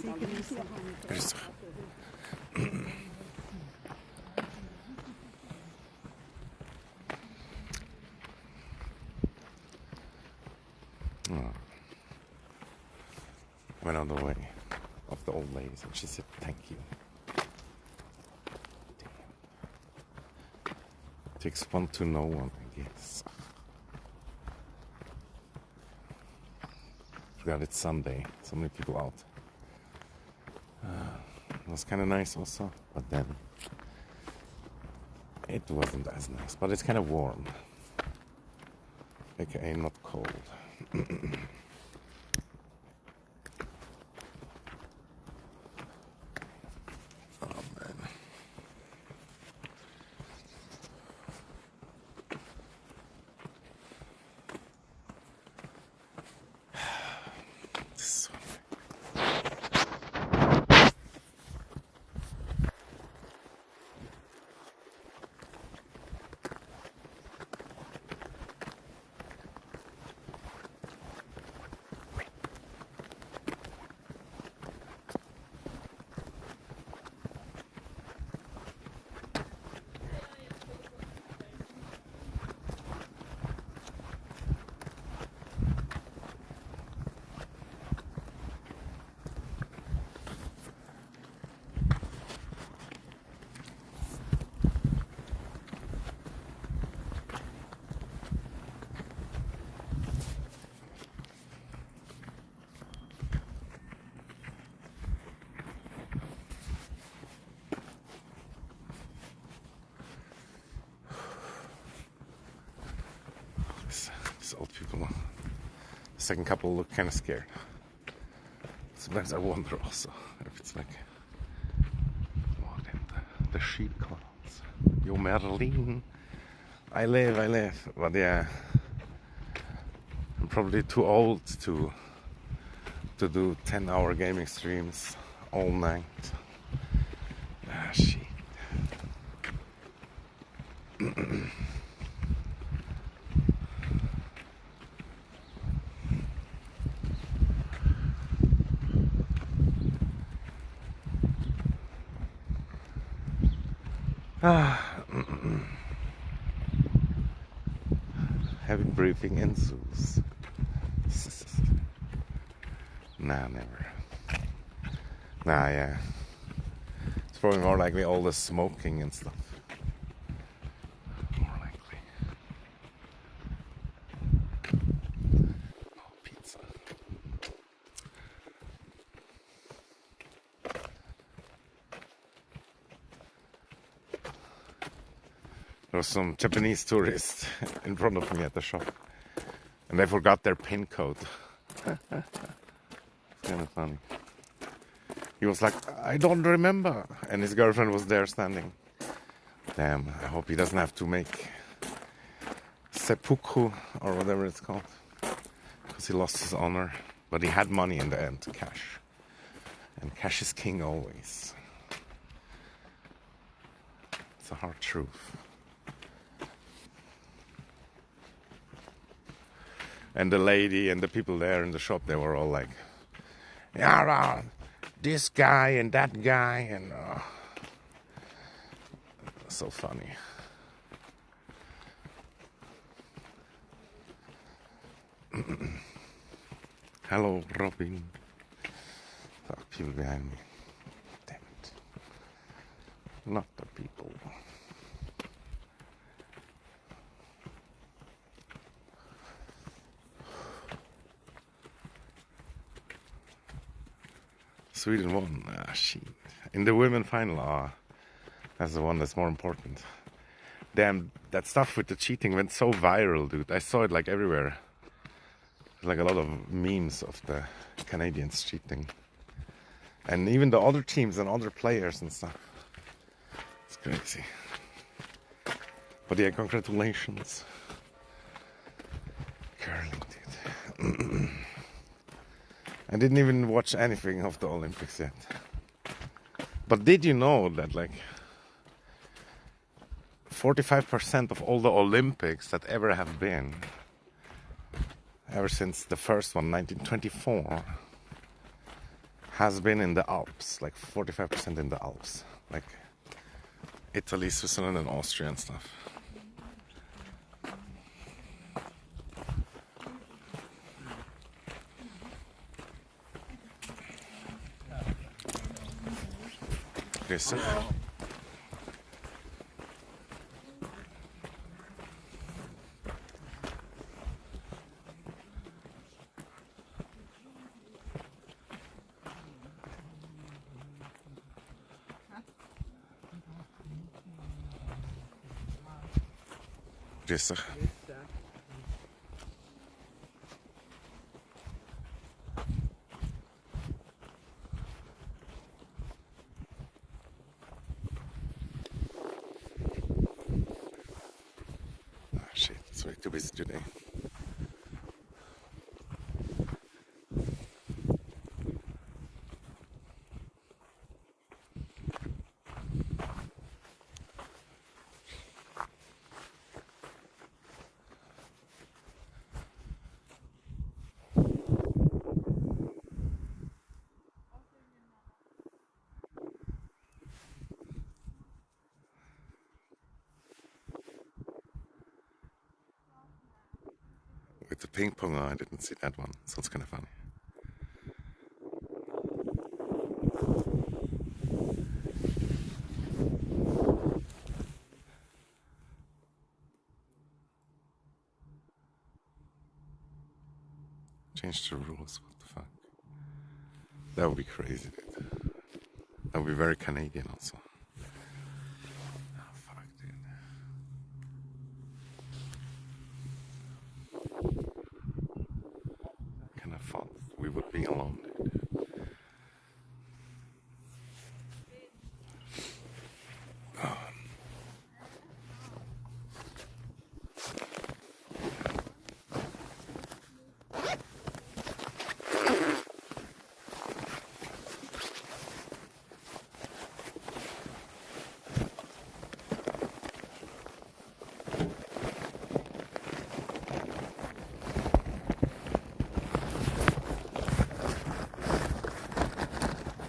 Grüß dich. Went on the way of the old ladies and she said thank you. Damn. Takes one to know one, I guess. Forgot it's Sunday, so many people out. It was kind of nice also, but then it wasn't as nice, but it's kind of warm, aka not cold. These old people. The second couple look kind of scared. Sometimes I wonder also if it's like what in the sheep clouds. Yo Merlin, I live. But yeah, I'm probably too old to do 10-hour gaming streams all night. Shit. Heavy breathing ensues. Nah, never. Nah, yeah. It's probably more likely all the smoking and stuff. More likely. Oh, pizza. There was some Japanese tourists in front of me at the shop, and they forgot their PIN code. It's kind of funny. He was like, I don't remember, and his girlfriend was there standing. Damn, I hope he doesn't have to make seppuku or whatever it's called, because he lost his honor. But he had money in the end, cash, and cash is king always. It's a hard truth. And the lady and the people there in the shop, they were all like, yeah, this guy and that guy, and so funny. Hello, Robin. Fuck, people behind me. Damn it. Not the people. Sweden won. Shit. In the women final, that's the one that's more important. Damn, that stuff with the cheating went so viral, dude. I saw it like everywhere. Like a lot of memes of the Canadians cheating. And even the other teams and other players and stuff. It's crazy. But yeah, congratulations. Curling, dude. I didn't even watch anything of the Olympics yet. But did you know that like 45% of all the Olympics that ever have been, ever since the first one, 1924, has been in the Alps, like 45% in the Alps, like Italy, Switzerland, and Austria and stuff. Grüße. Grüße. Ah, shit, it's way too busy today. With the ping pong, I didn't see that one. Sounds kind of funny. Change the rules, what the fuck? That would be crazy, dude. That would be very Canadian also. Oh, fuck, dude. Kind of thought we would be alone, dude.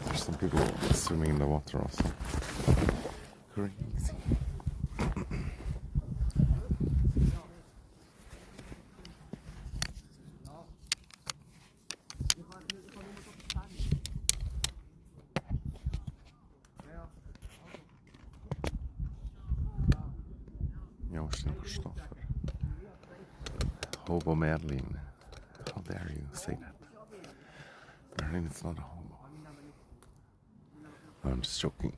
There's some people swimming in the water also. Crazy. Jag måste Kristoffer. Hobo Merlin. How dare you say that? Merlin is not a hobo. I'm just joking.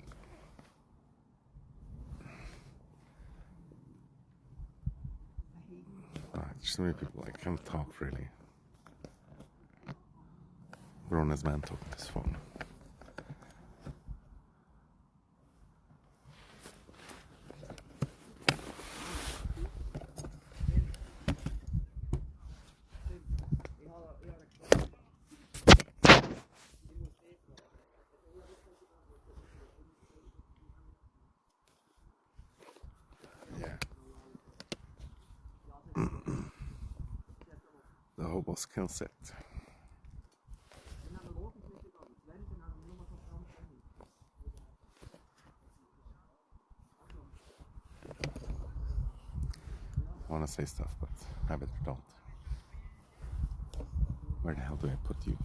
There's so many people I can't talk really. Grown as man talking this phone. Yeah. The hobo skill set. I want to say stuff, but I better don't. Where the hell do I put you?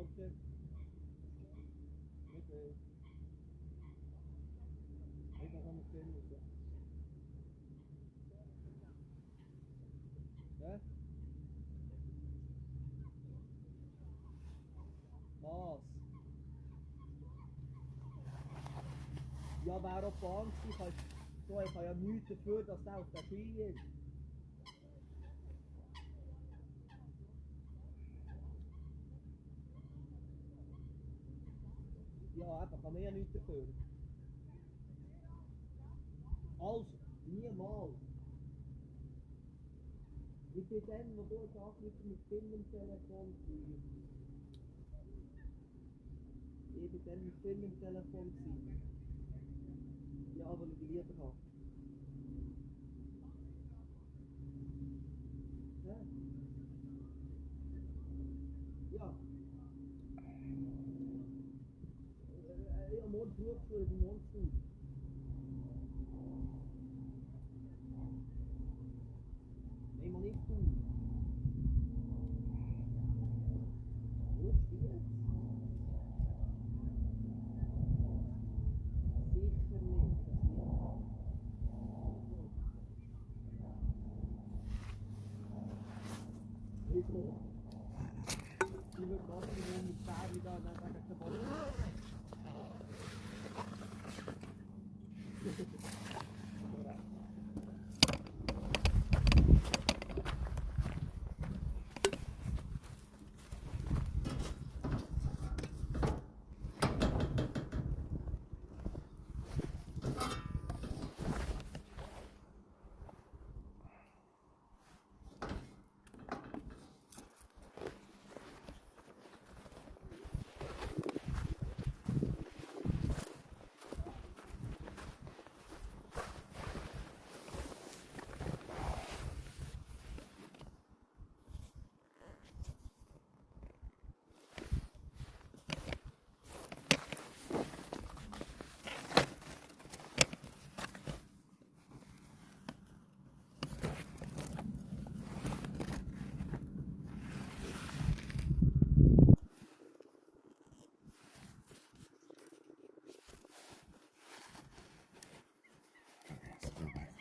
subject. Okay. Ik ga gaan filmen. Hä? Was? Ja, wer auf Bahn war, so, ich habe ja nichts dafür, dass der auf der Ski ist. Ja, eben, kann man ja nichts dafür. Also, niemals. Ich bin dann, wo du es angerufen mit Firmentelefon gewesen. Ich bin dann mit Firmentelefon gewesen. Ja, weil ich die lieber habe. Ja? Ja. Ja, morgen früh für die Monster. Nein, mal nicht tun. Gut, jetzt? Sicher nicht. Wieso? Die wird was mit Pferd wieder und dann sagen sie Boden.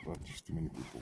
Well, just too many people.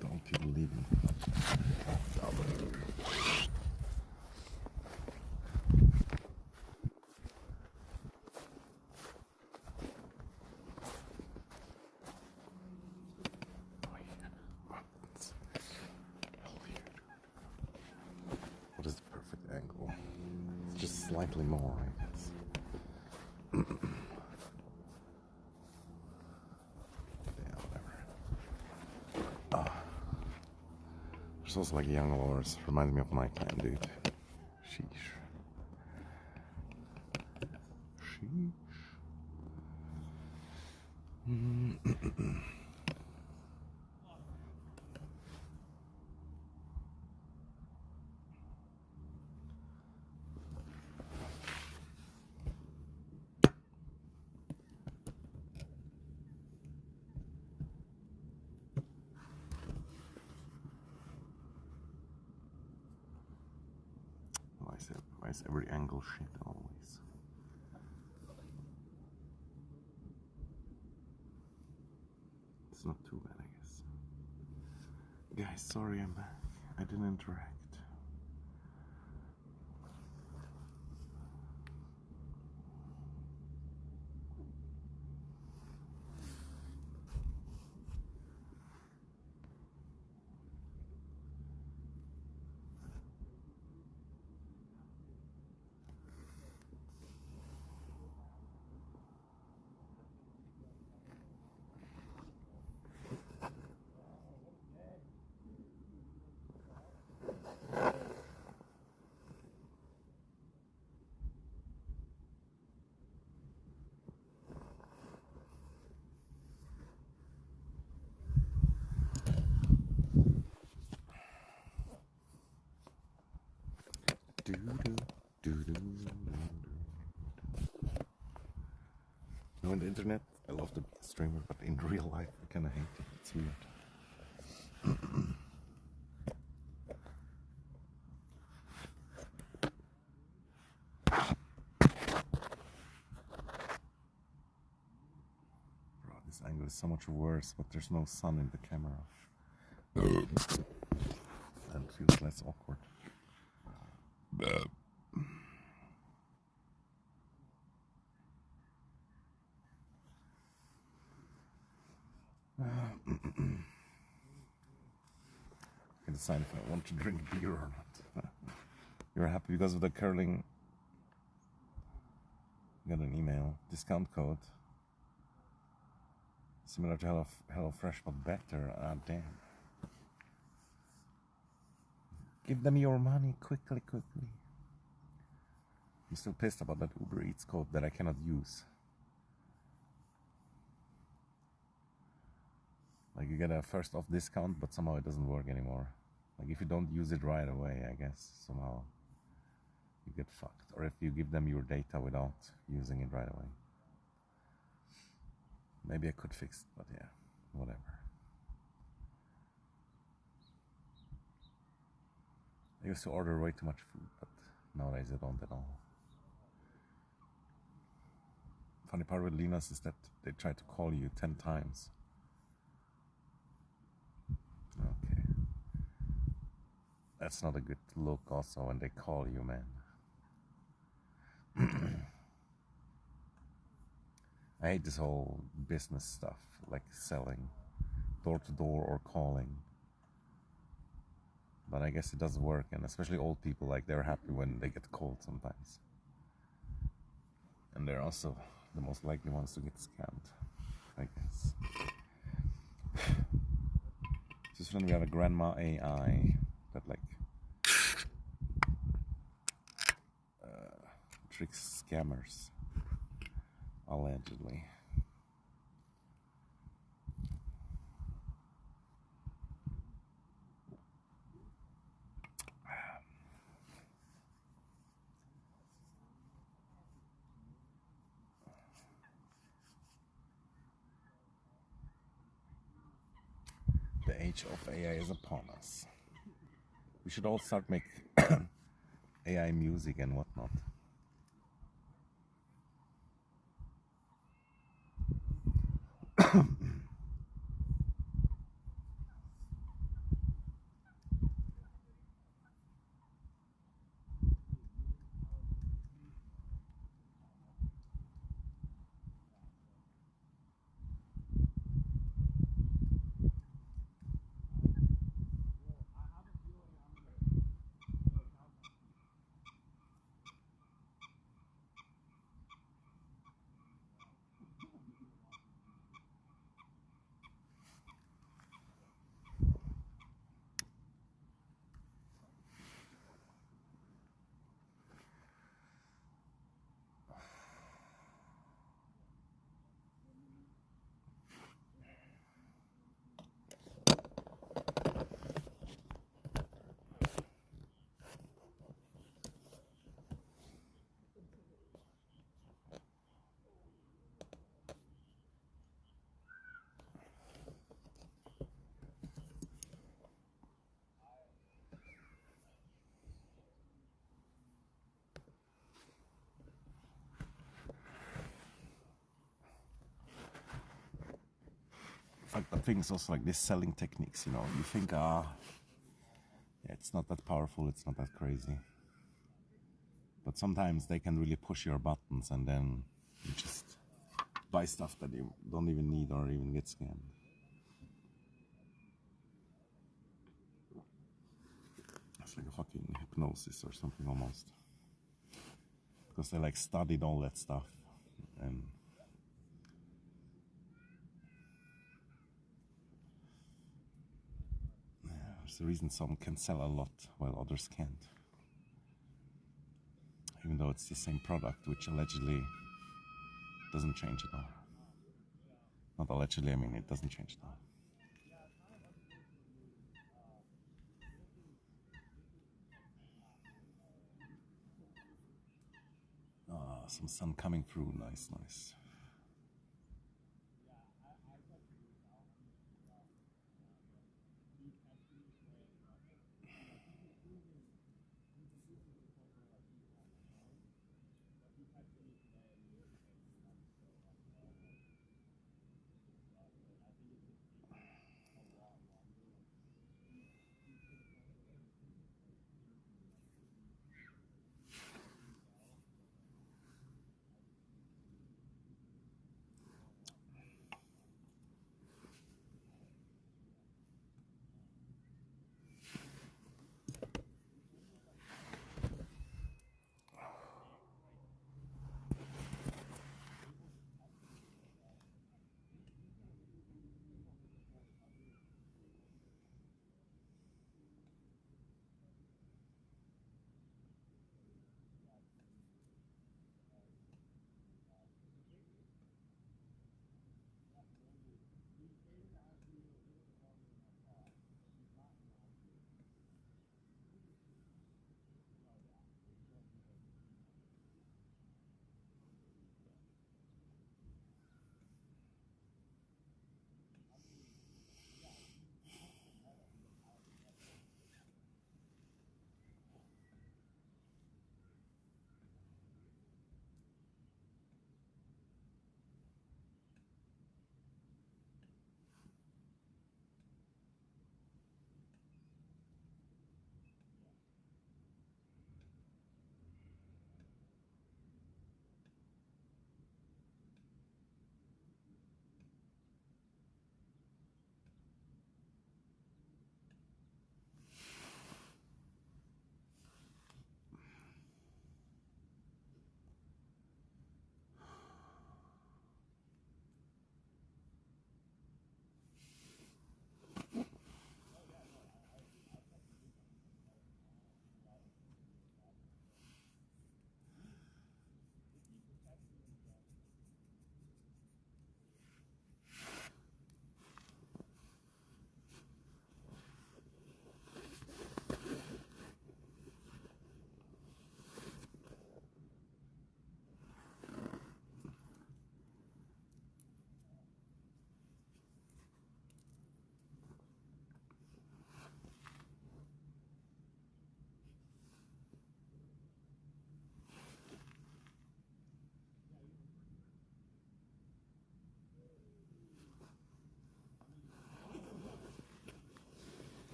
Don't people leaving? What is the perfect angle? It's just slightly more, I guess. Yeah, whatever. There's also like a young lords. Reminds me of my clan, dude. Sheesh. Sheesh. Why is every angle shit always? It's not too bad, I guess. Guys, sorry I'm back. I didn't interact. On the internet, I love to be a streamer, but in real life, I kind of hate it. It's weird. Bro, this angle is so much worse, but there's no sun in the camera. And it feels less awkward. I can decide if I want to drink beer or not. You're happy because of the curling. Got an email discount code similar to HelloFresh but better. Ah, damn! Give them your money quickly. I'm still pissed about that Uber Eats code that I cannot use. Like you get a first off discount, but somehow it doesn't work anymore. Like if you don't use it right away, I guess somehow you get fucked. Or if you give them your data without using it right away. Maybe I could fix it, but yeah, whatever. I used to order way too much food, but nowadays I don't at all. Funny part with Linas is that they try to call you 10 times. Okay. That's not a good look also when they call you, man. I hate this whole business stuff, like selling door to door or calling. But I guess it does work, and especially old people, like they're happy when they get called sometimes. And they're also the most likely ones to get scammed, I guess. Just when we have a grandma AI that like tricks scammers, allegedly. The age of AI is upon us. We should all start make AI music and whatnot. The things also like this selling techniques, you know, you think, yeah, it's not that powerful, it's not that crazy. But sometimes they can really push your buttons and then you just buy stuff that you don't even need or even get scammed. It's like a fucking hypnosis or something almost. Because they like studied all that stuff and there's the reason some can sell a lot while others can't. Even though it's the same product, which allegedly doesn't change at all. Not allegedly, I mean it doesn't change at all. some sun coming through. Nice, nice.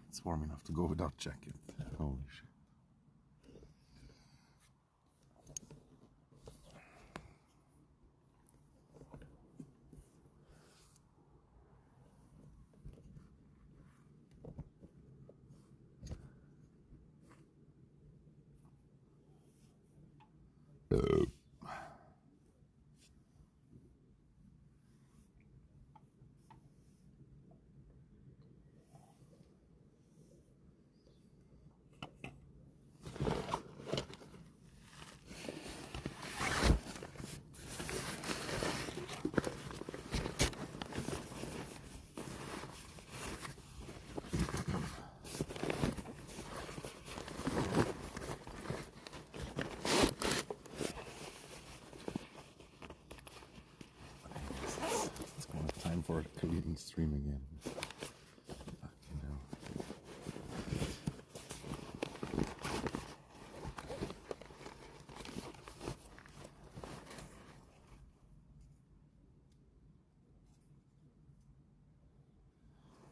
It's warm enough to go without jacket. Holy shit. It's kind of time for a Korean stream again. Fucking hell.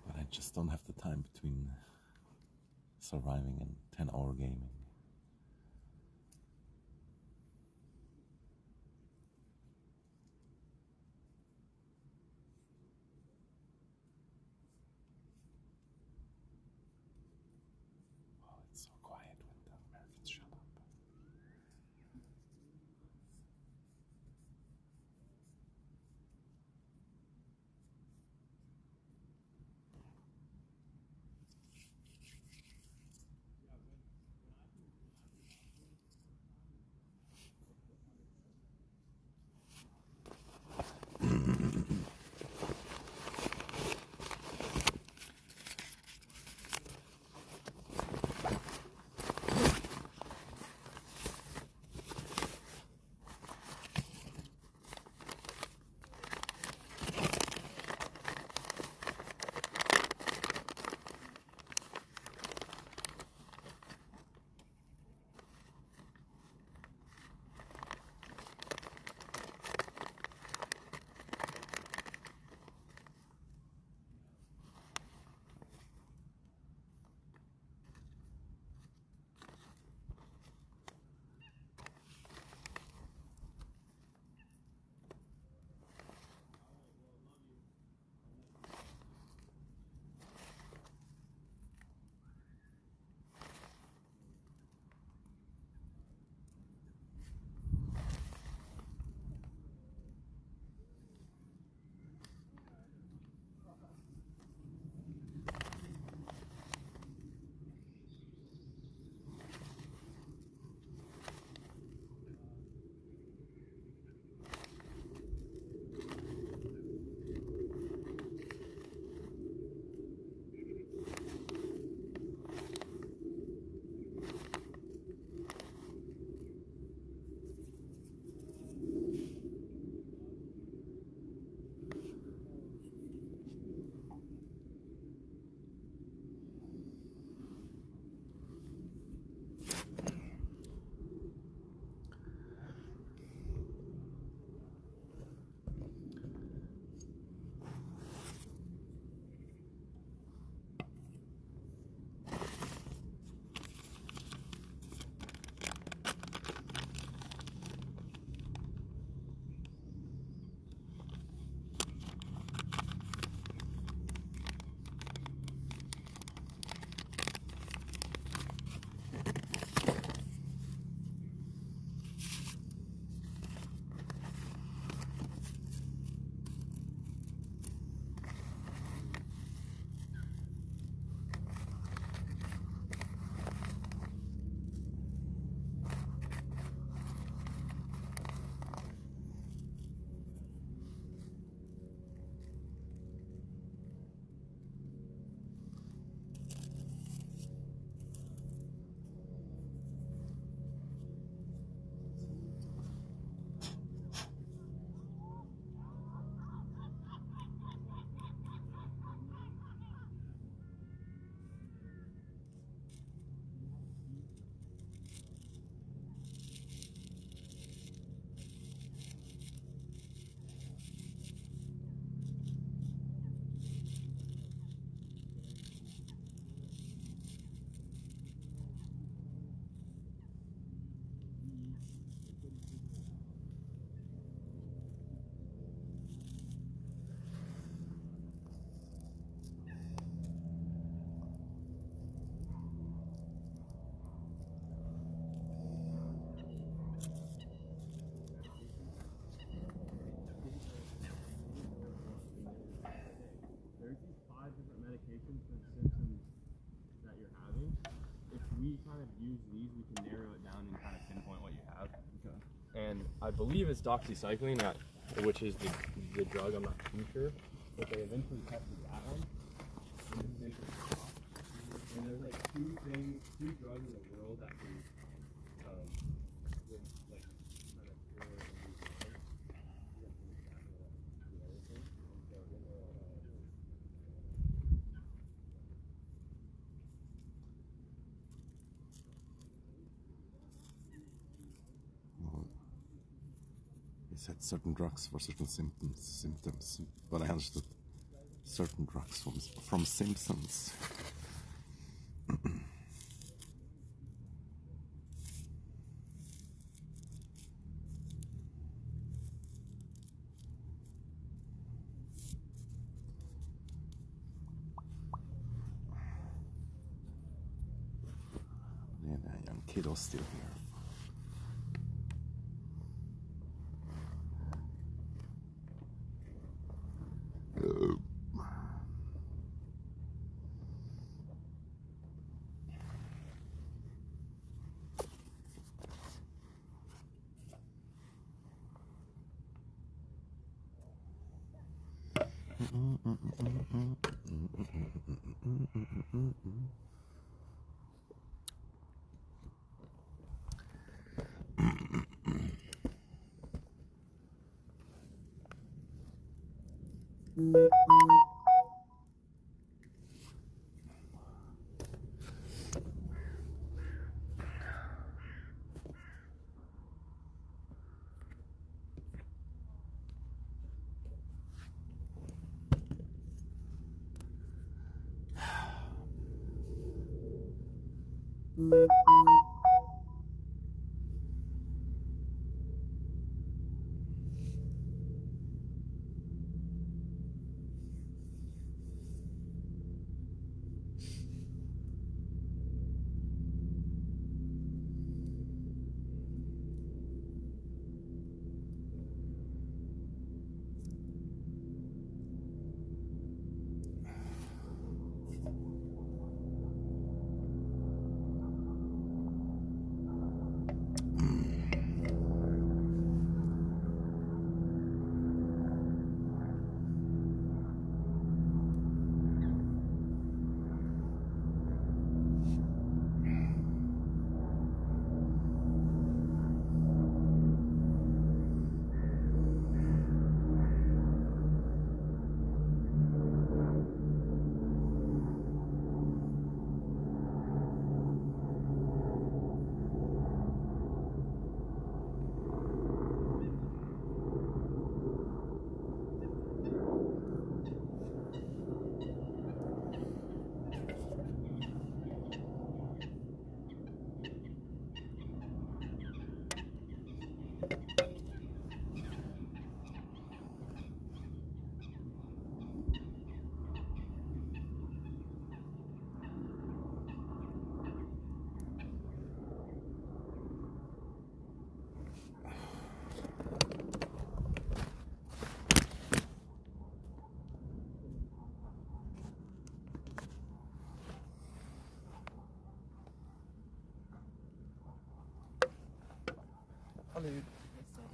But I just don't have the time between surviving and 10-hour gaming. Oh, it's so quiet when the Americans shut up. medications for the symptoms that you're having, if we kind of use these, we can narrow it down and kind of pinpoint what you have. Okay. And I believe it's doxycycline, which is the drug. I'm not too sure, but they eventually tested that one. And there's like two drugs in the world that can like kind of cure He said certain drugs for certain symptoms, but I understood certain drugs from Simpsons. Yeah, that young kiddo's still here.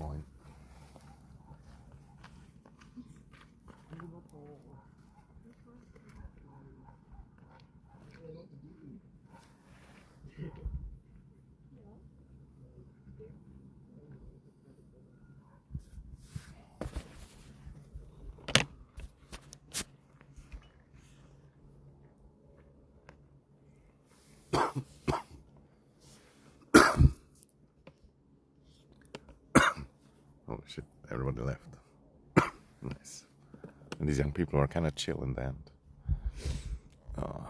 Moin. Oh shit, everybody left. Nice. And these young people are kind of chill in the end. Oh.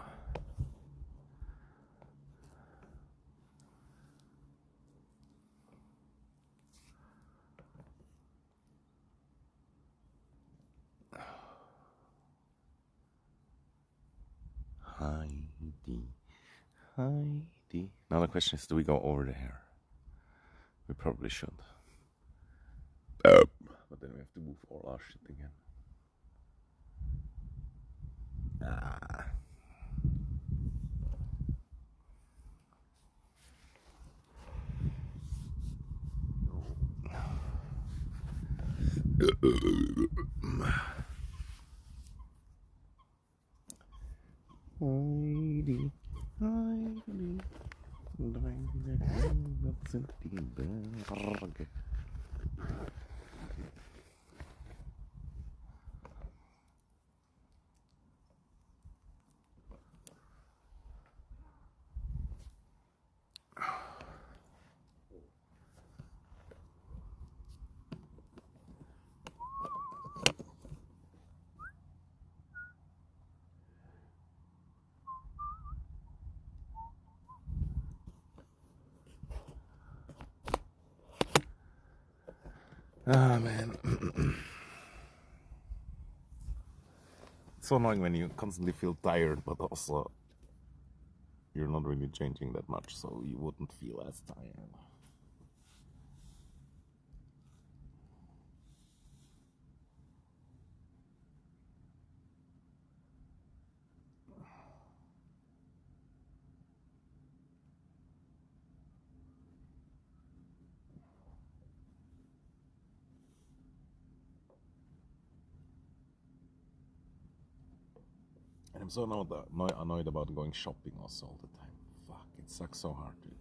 Heidi. Now the question is, do we go over there? We probably should. But then we have to move all our shit again. Heidi, Heidi, wat sind die Berge? Ah, man. It's so annoying when you constantly feel tired, but also you're not really changing that much, so you wouldn't feel as tired. And I'm so annoyed about going shopping also all the time. Fuck, it sucks so hard, dude.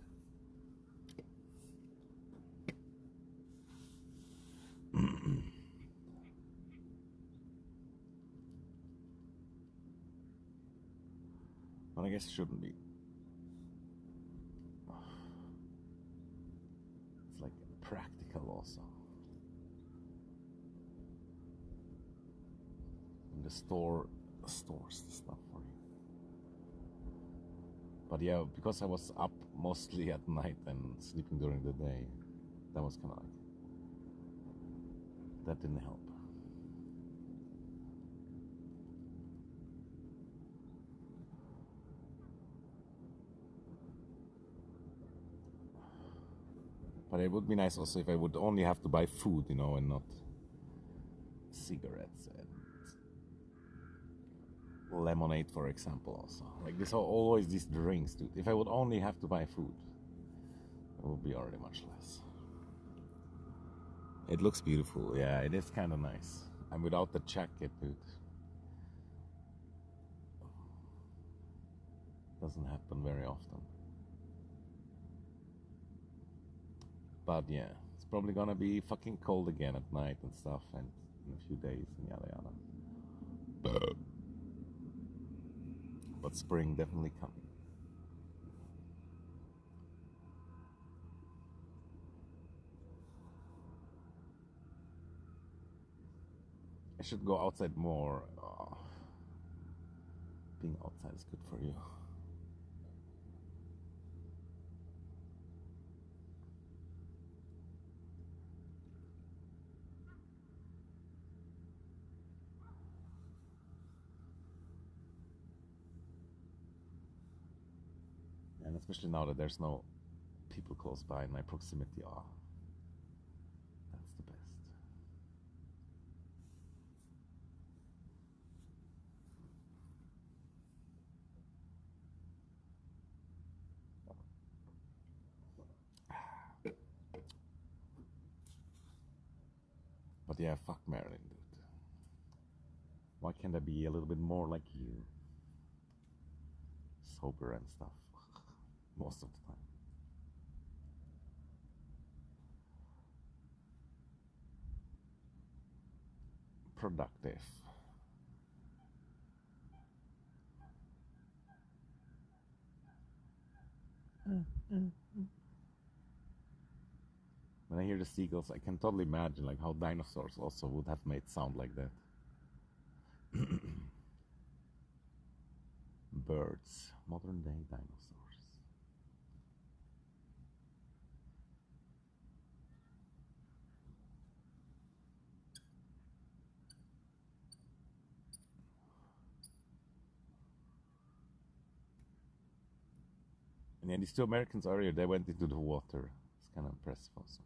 But I guess it shouldn't be. It's like practical also. And the store stores the stuff for you. But yeah, because I was up mostly at night and sleeping during the day, that was kind of like, that didn't help. But it would be nice also if I would only have to buy food, you know, and not cigarettes and lemonade, for example, also. Like this, always these drinks, dude. If I would only have to buy food, it would be already much less. It looks beautiful, yeah, it is kind of nice. And without the jacket, dude. Doesn't happen very often. But yeah, it's probably gonna be fucking cold again at night and stuff, and in a few days and yada yada. But spring definitely coming. I should go outside more. Oh, being outside is good for you. And especially now that there's no people close by in my proximity, that's the best. But yeah, fuck Marilyn, dude. Why can't I be a little bit more like you? Sober and stuff. Most of the time. Productive. When I hear the seagulls, I can totally imagine like how dinosaurs also would have made sound like that. Birds, modern day dinosaurs. And yeah, these two Americans earlier, they went into the water. It's kind of impressive also.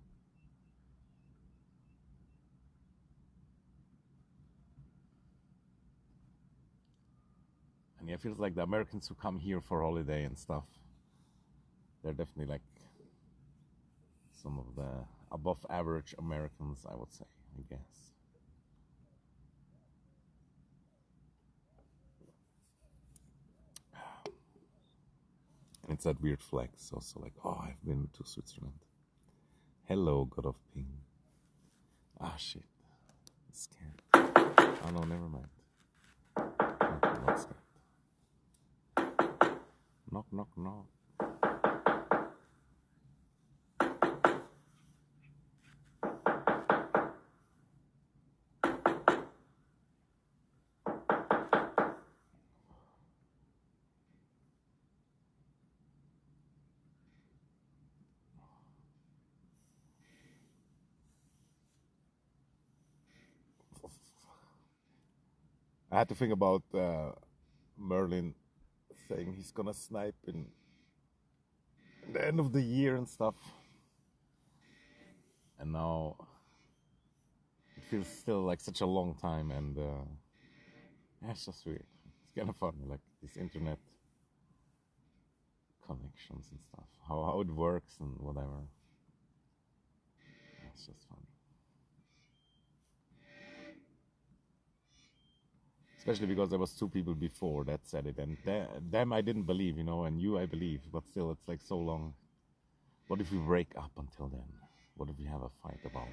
And yeah, it feels like the Americans who come here for holiday and stuff, they're definitely like some of the above average Americans, I would say, I guess. It's that weird flex also, like, oh, I've been to Switzerland. Hello, God of Ping. Ah, shit. I'm scared. Oh, no, never mind. I'm not scared. Knock, knock, knock. I had to think about Merlin saying he's gonna snipe in the end of the year and stuff. And now it feels still like such a long time, and yeah, it's just weird. It's kind of funny, like this internet connections and stuff, how it works and whatever. It's just funny. Especially because there was 2 people before that said it, and them I didn't believe, you know, and you I believe, but still it's like so long. What if we break up until then? What if we have a fight about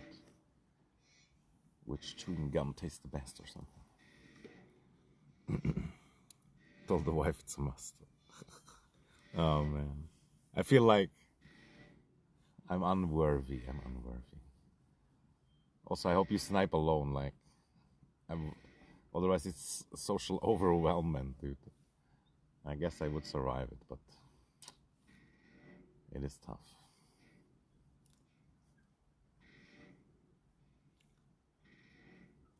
which chewing gum tastes the best or something? Told the wife it's a must. Oh man, I feel like I'm unworthy. Also, I hope you snipe alone, like otherwise it's social overwhelmment, dude. I guess I would survive it, but it is tough.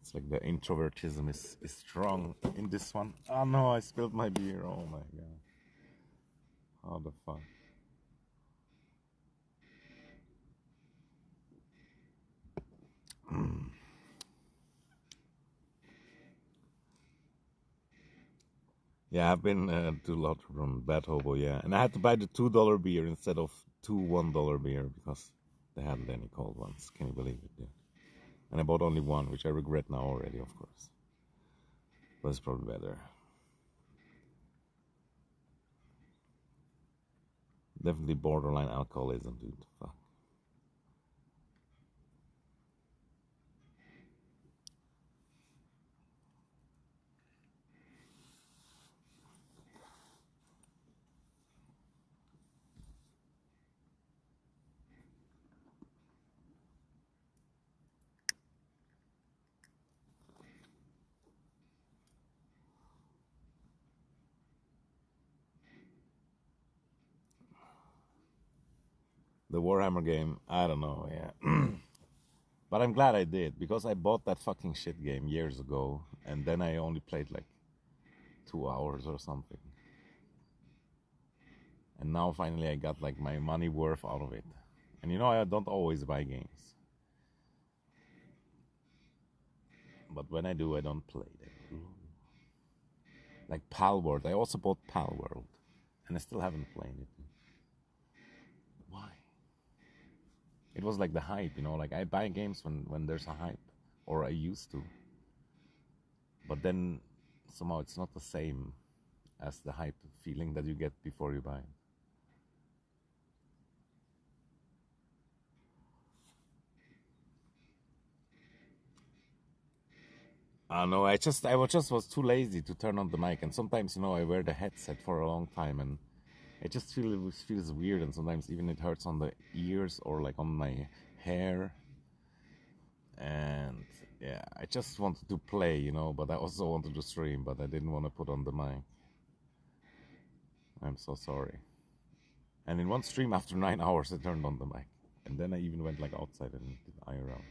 It's like the introvertism is strong in this one. Oh no, I spilled my beer. Oh my god. How the fuck? Yeah, I've been to Lotterbron, Bad Hobo, yeah. And I had to buy the $2 beer instead of 2 $1 beer because they hadn't any cold ones. Can you believe it, dude? And I bought only one, which I regret now already, of course. But it's probably better. Definitely borderline alcoholism, dude. Fuck. The Warhammer game, I don't know, yeah. But I'm glad I did, because I bought that fucking shit game years ago, and then I only played like 2 hours or something. And now finally I got like my money worth out of it. And you know, I don't always buy games. But when I do, I don't play them. Like Palworld, I also bought Palworld, and I still haven't played it. Why? It was like the hype, you know, like I buy games when there's a hype, or I used to. But then somehow it's not the same as the hype feeling that you get before you buy it. I know. I just was too lazy to turn on the mic, and sometimes, you know, I wear the headset for a long time, and it just feels weird, and sometimes even it hurts on the ears or like on my hair. And yeah, I just wanted to play, you know, but I also wanted to stream, but I didn't want to put on the mic. I'm so sorry. And in one stream after 9 hours, I turned on the mic, and then I even went like outside and did IRL.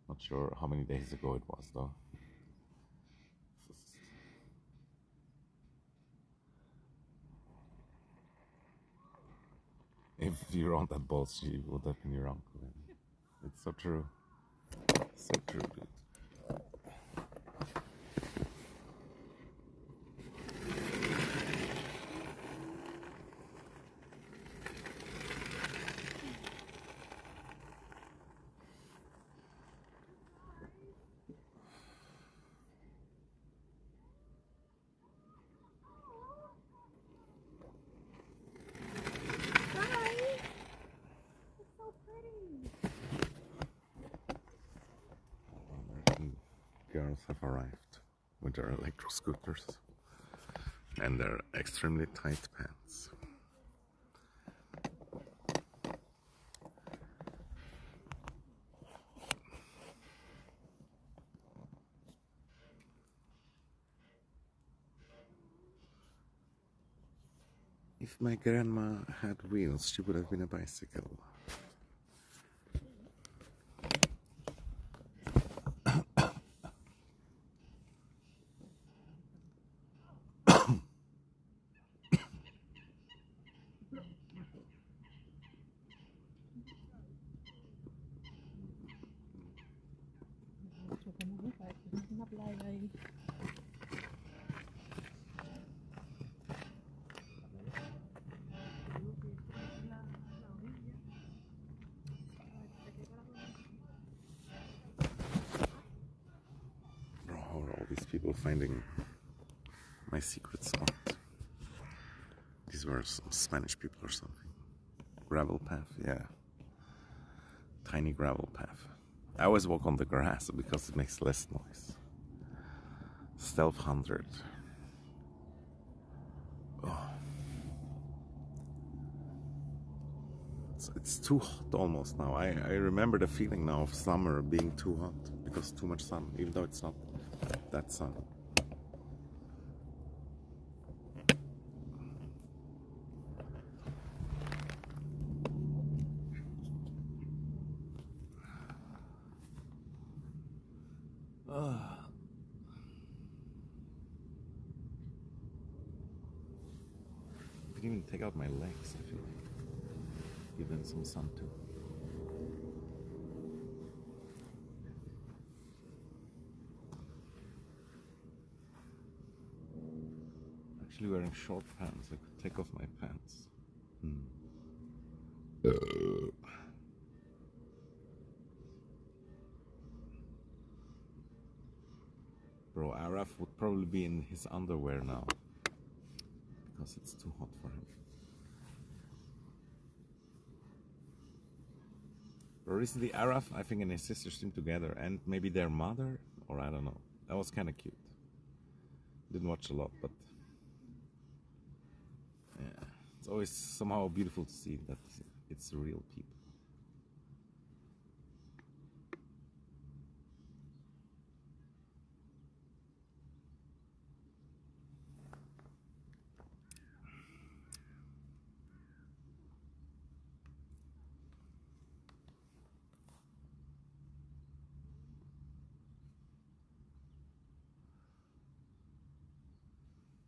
Not sure how many days ago it was though. If you're on that bullshit, you would have been your uncle. It's so true. So true, dude. have arrived with their electro scooters and their extremely tight pants. If my grandma had wheels, she would have been a bicycle. Bro, how are all these people finding my secret spot? These were some Spanish people or something. Gravel path, yeah. Tiny gravel path. I always walk on the grass because it makes less noise. Stealth 100. Oh. It's too hot almost now. I remember the feeling now of summer being too hot because too much sun, even though it's not that sun. I could even take out my legs, I feel like. Give them some sun too. Actually wearing short pants. I could take off my pants. Bro, Araf would probably be in his underwear now because it's too hot for him. But recently Araf, I think, and his sister seemed together, and maybe their mother, or I don't know. That was kind of cute. Didn't watch a lot, but yeah, it's always somehow beautiful to see that it's real people.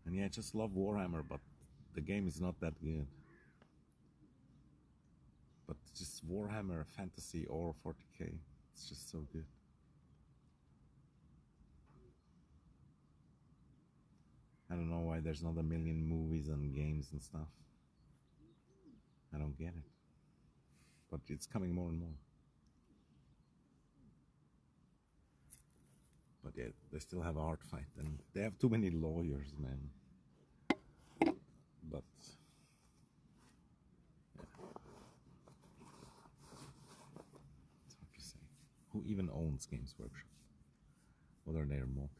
And yeah, I just love Warhammer, but the game is not that good. But just Warhammer Fantasy or 40k, it's just so good. I don't know why there's not a million movies and games and stuff. I don't get it. But it's coming more and more. But yeah, they still have a hard fight, and they have too many lawyers, man. But yeah. It's hard to say. Who even owns Games Workshop? What are their motives?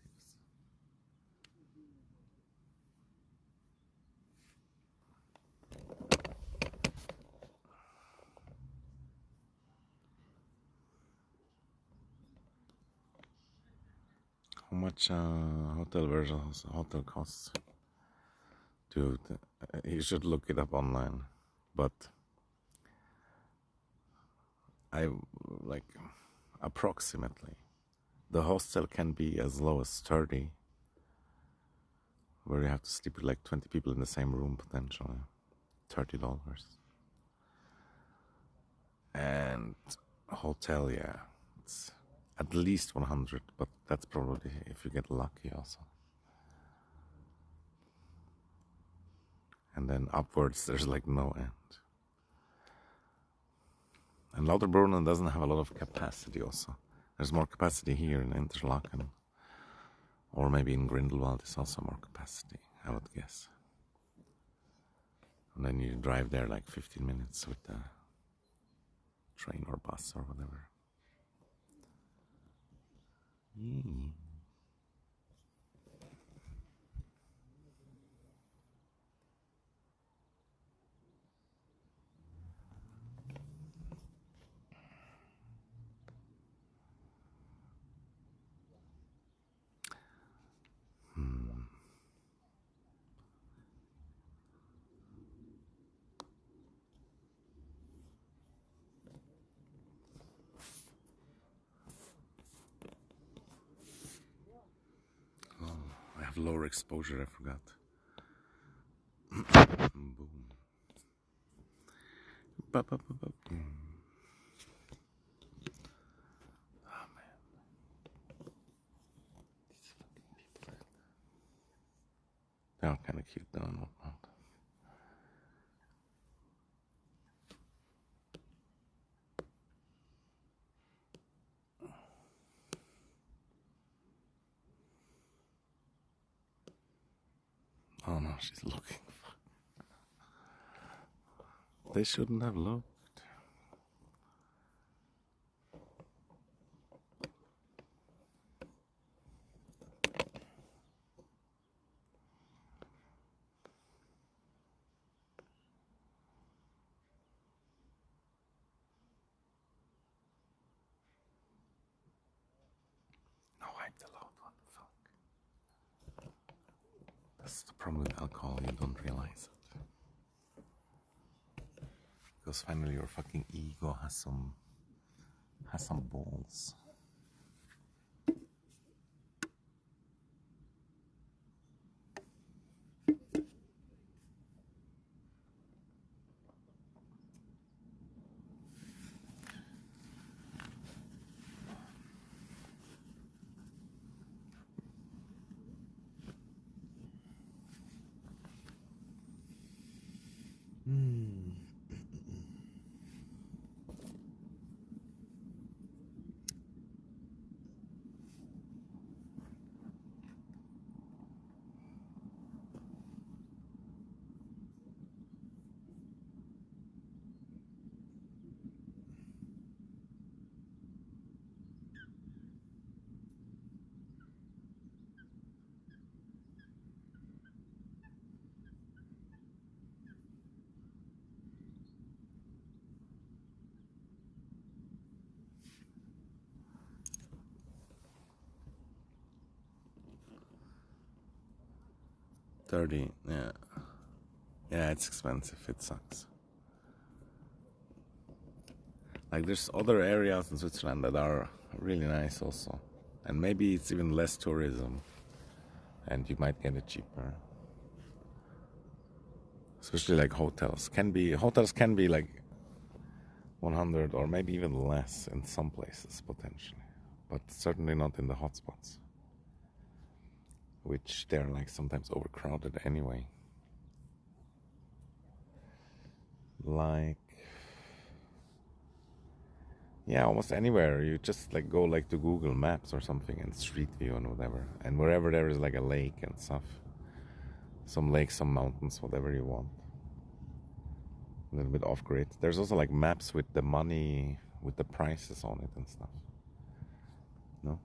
How much hotel versions hotel costs? Dude, you should look it up online. But I like approximately the hostel can be as low as 30, where you have to sleep with like 20 people in the same room potentially. $30. And hotel, yeah, it's at least 100, but that's probably if you get lucky also. And then upwards there's like no end. And Lauterbrunnen doesn't have a lot of capacity also. There's more capacity here in Interlaken. Or maybe in Grindelwald is also more capacity, I would guess. And then you drive there like 15 minutes with the train or bus or whatever. Yeah. have lower exposure, I forgot. Boom. Boom. Oh man. These fucking people. They are kind of cute though and whatnot. Oh no, she's looking. They shouldn't have looked. No, wipe the load. What the fuck? That's the problem with alcohol. You don't realize it. Because finally your fucking ego has some balls. $30, yeah. Yeah, it's expensive. It sucks. Like, there's other areas in Switzerland that are really nice also. And maybe it's even less tourism. And you might get it cheaper. Especially like hotels. Hotels can be like 100 or maybe even less in some places potentially. But certainly not in the hotspots. Which they're like sometimes overcrowded anyway. Like, yeah, almost anywhere. You just like go like to Google Maps or something and Street View and whatever. And wherever there is like a lake and stuff. Some lakes, some mountains, whatever you want. A little bit off grid. There's also like maps with the money, with the prices on it and stuff. No?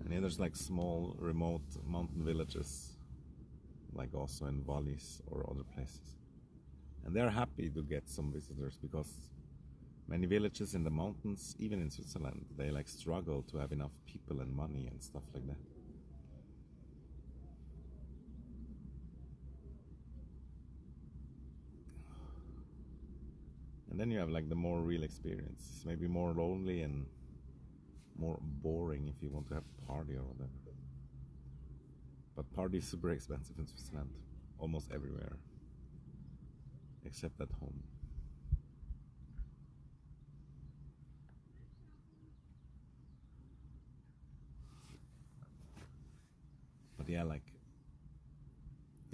And yeah, there's like small, remote mountain villages, like also in valleys or other places. And they're happy to get some visitors because many villages in the mountains, even in Switzerland, they like struggle to have enough people and money and stuff like that. And then you have like the more real experience. It's maybe more lonely and more boring if you want to have a party or whatever. But party is super expensive in Switzerland, almost everywhere, except at home. But yeah, like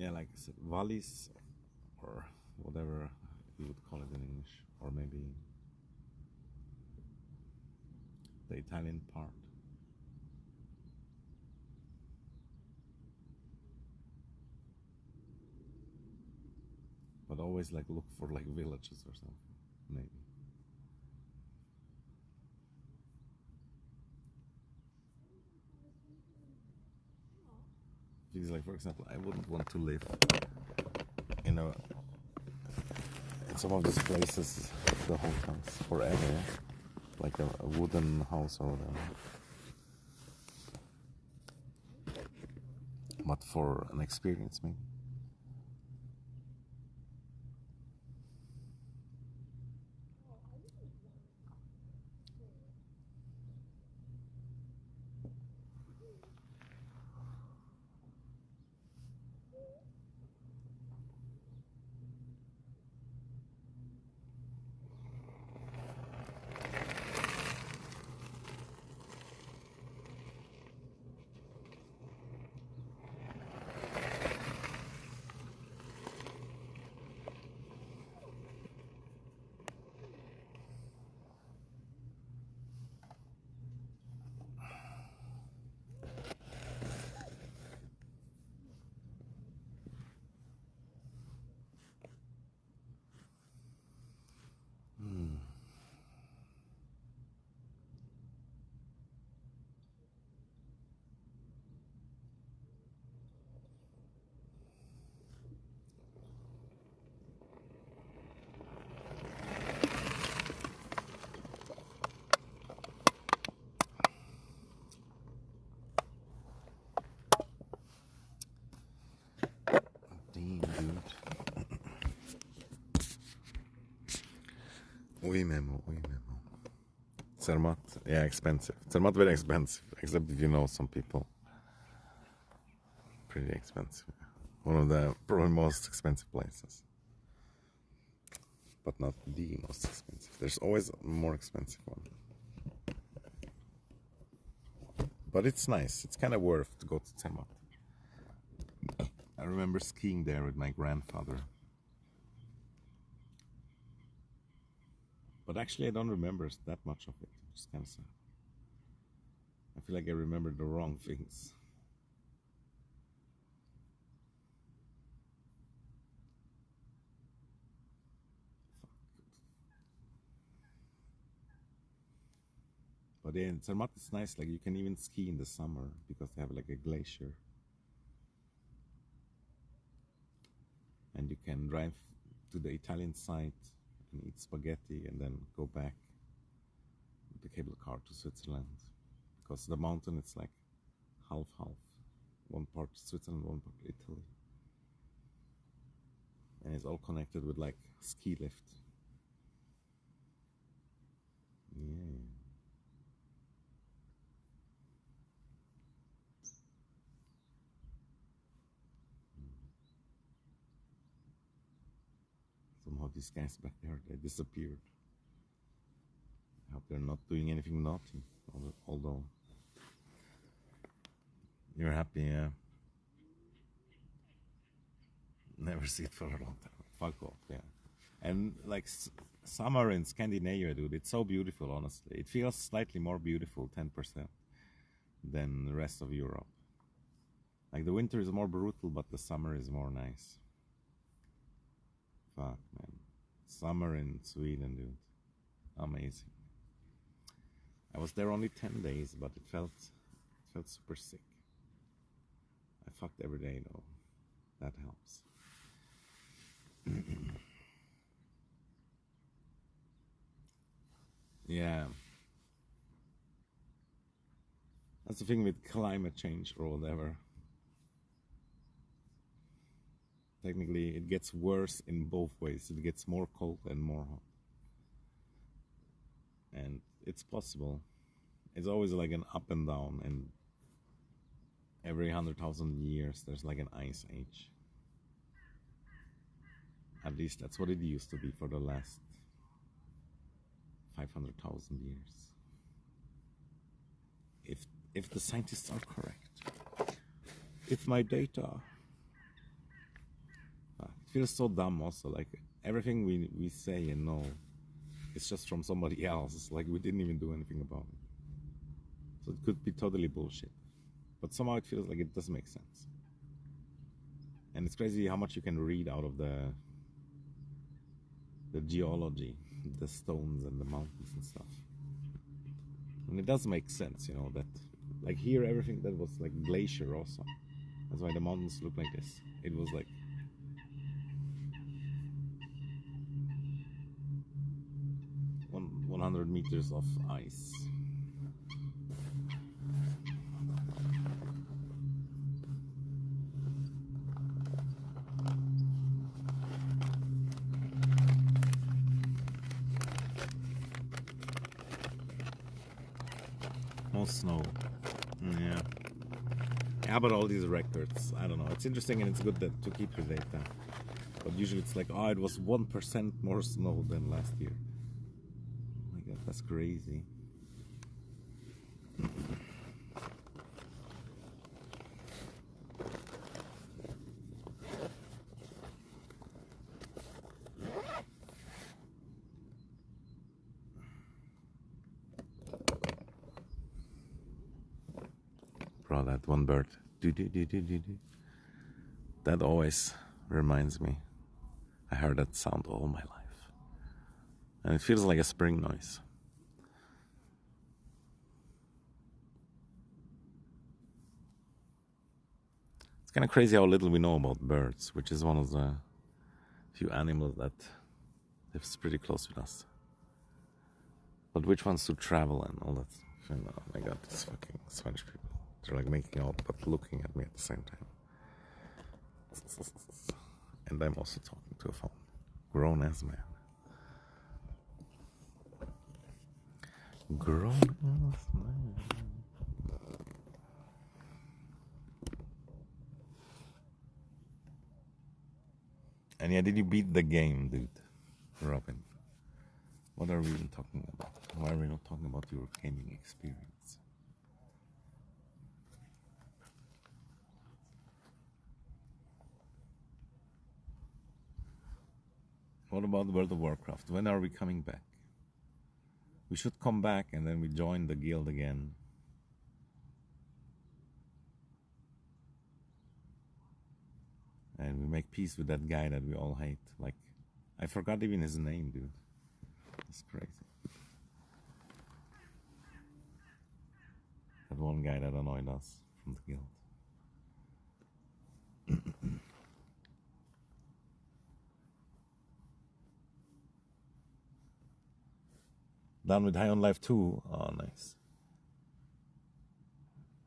I said, valleys or whatever you would call it in English, or maybe the Italian part. But always like look for like villages or something, maybe. Because, like, for example, I wouldn't want to live in some of these places, the whole house, forever, like a wooden house or whatever. But for an experience, maybe. Damn, dude. Oui, Memo. Zermatt, yeah, expensive. Zermatt very expensive, except if you know some people. Pretty expensive. One of the probably most expensive places. But not the most expensive. There's always a more expensive one. But it's nice. It's kind of worth to go to Zermatt. I remember skiing there with my grandfather. But actually, I don't remember that much of it. It's kind of sad. I feel like I remember the wrong things. But yeah, in Zermatt it's nice. Like, you can even ski in the summer because they have like a glacier. And you can drive to the Italian side and eat spaghetti and then go back with the cable car to Switzerland. Because the mountain, it's like half. One part Switzerland, one part Italy. And it's all connected with like ski lift. Yeah. Somehow these guys back there, they disappeared. I hope they're not doing anything naughty, although you're happy, yeah. Never see it for a long time. Fuck off, yeah. And like summer in Scandinavia, dude, it's so beautiful, honestly. It feels slightly more beautiful, 10%, than the rest of Europe. Like the winter is more brutal, but the summer is more nice. Fuck, man. Summer in Sweden, dude. Amazing. I was there only 10 days, but it felt super sick. I fucked every day, though. That helps. Yeah. That's the thing with climate change or whatever. Technically, it gets worse in both ways. It gets more cold and more hot. And it's possible. It's always like an up and down, and every 100,000 years there's like an ice age. At least that's what it used to be for the last 500,000 years. If the scientists are correct. If my data. It feels so dumb also, like everything we say and know is just from somebody else. Like we didn't even do anything about it. So it could be totally bullshit. But somehow it feels like it does make sense. And it's crazy how much you can read out of the geology, the stones and the mountains and stuff. And it does make sense, you know, that like here everything that was like glacier also. That's why the mountains look like this. It was like one 100 meters of ice. No snow. Yeah. Yeah, but all these records, I don't know. It's interesting and it's good to keep your data. But usually it's like, oh, it was 1% more snow than last year. Oh my god, that's crazy. Bro, that one bird. That always reminds me. I heard that sound all my life. And it feels like a spring noise. It's kind of crazy how little we know about birds, which is one of the few animals that lives pretty close with us. But which ones to travel and all that stuff. And oh my god, these fucking Spanish people. They're like making out but looking at me at the same time. And I'm also talking to a phone. Grown ass man. Grown ass man. And yeah, did you beat the game, dude? Robin. What are we even talking about? Why are we not talking about your gaming experience? What about World of Warcraft? When are we coming back? We should come back and then we join the guild again. And we make peace with that guy that we all hate. Like, I forgot even his name, dude. It's crazy. That one guy that annoyed us from the guild. Done with High on Life 2. Oh, nice.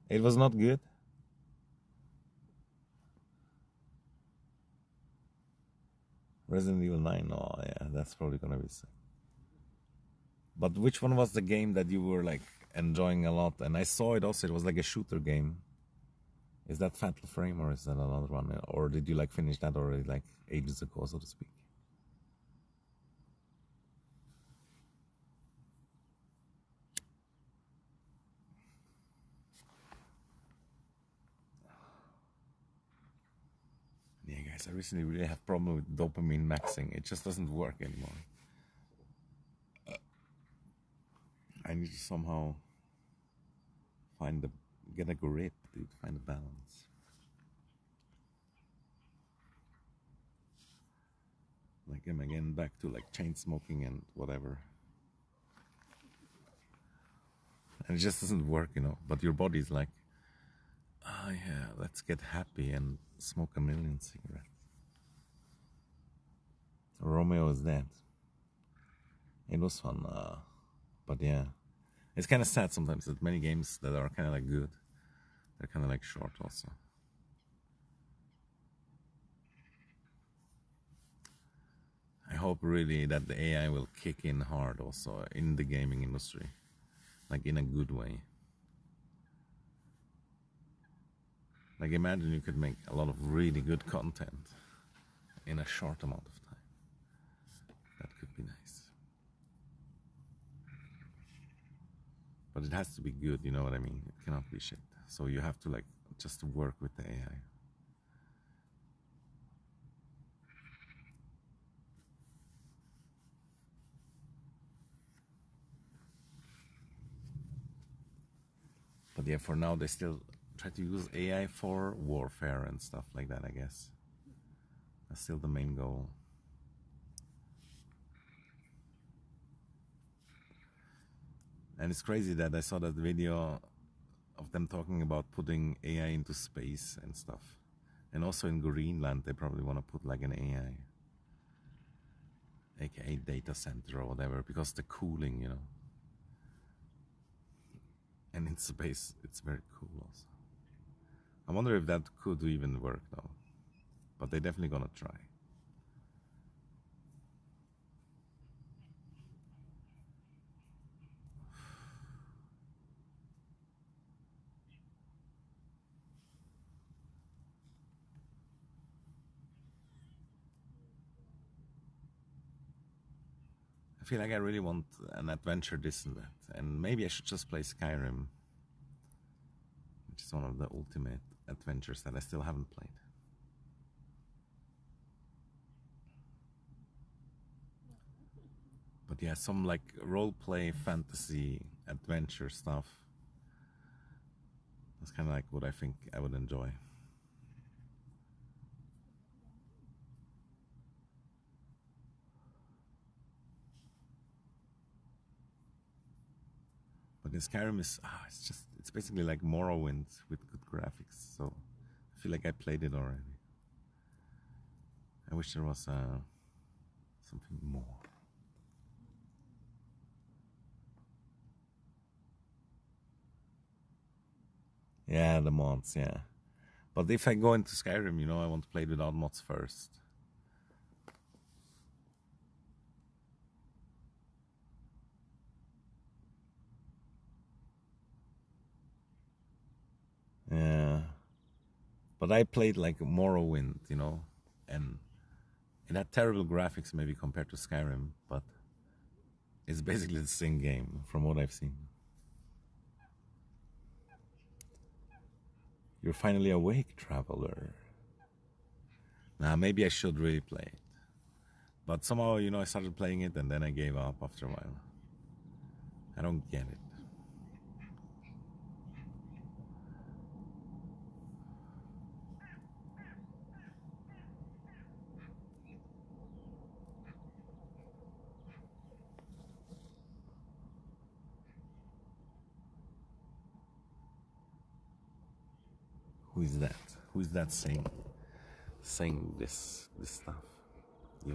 It was not good. Resident Evil 9. Oh, yeah, that's probably gonna be sick. But which one was the game that you were like enjoying a lot? And I saw it also. It was like a shooter game. Is that Fatal Frame or is that another one? Or did you like finish that already like ages ago, so to speak? Yeah, guys, I recently really have problem with dopamine maxing. It just doesn't work anymore. I need to somehow get a grip, dude. Find a balance. Like, am I getting back to like chain smoking and whatever? And it just doesn't work, you know. But your body's like, oh yeah, let's get happy and smoke a million cigarettes. Romeo is dead. It was fun, but yeah, it's kind of sad sometimes that many games that are kind of like good, they're kind of like short also. I hope really that the AI will kick in hard also in the gaming industry, like in a good way. Like imagine you could make a lot of really good content in a short amount of time. That could be nice. But it has to be good, you know what I mean? It cannot be shit. So you have to like just work with the AI. But yeah, for now they still try to use AI for warfare and stuff like that, I guess. That's still the main goal. And it's crazy that I saw that video of them talking about putting AI into space and stuff. And also in Greenland, they probably want to put like an AI, aka data center or whatever, because the cooling, you know. And in space, it's very cool also. I wonder if that could even work though. But they're definitely gonna try. I feel like I really want an adventure this and that. And maybe I should just play Skyrim, which is one of the ultimate adventures that I still haven't played. But yeah, some like role-play, fantasy, adventure stuff. That's kind of like what I think I would enjoy. But in Skyrim it's basically like Morrowind with good graphics. So I feel like I played it already. I wish there was something more. Yeah, the mods, yeah. But if I go into Skyrim, you know, I want to play it without mods first. Yeah. But I played like Morrowind, you know, and it had terrible graphics maybe compared to Skyrim, but it's basically the same game from what I've seen. You're finally awake, traveler. Nah, maybe I should really play it. But somehow, you know, I started playing it and then I gave up after a while. I don't get it. Who is that? Who is that saying this stuff? Yeah.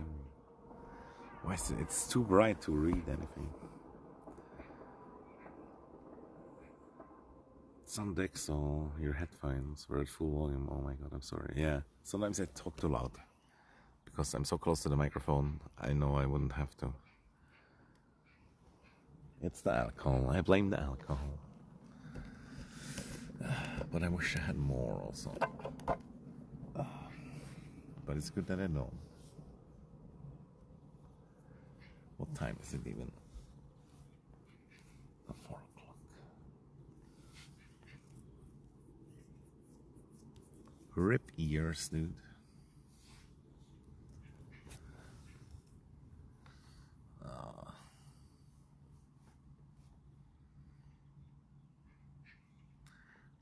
Why is it? It's too bright to read anything. It's on deck, so your headphones were at full volume. Oh my god, I'm sorry. Yeah, sometimes I talk too loud because I'm so close to the microphone. I know I wouldn't have to. It's the alcohol. I blame the alcohol. But I wish I had more also. But it's good that I know. What time is it even? 4 o'clock. Rip ears, dude.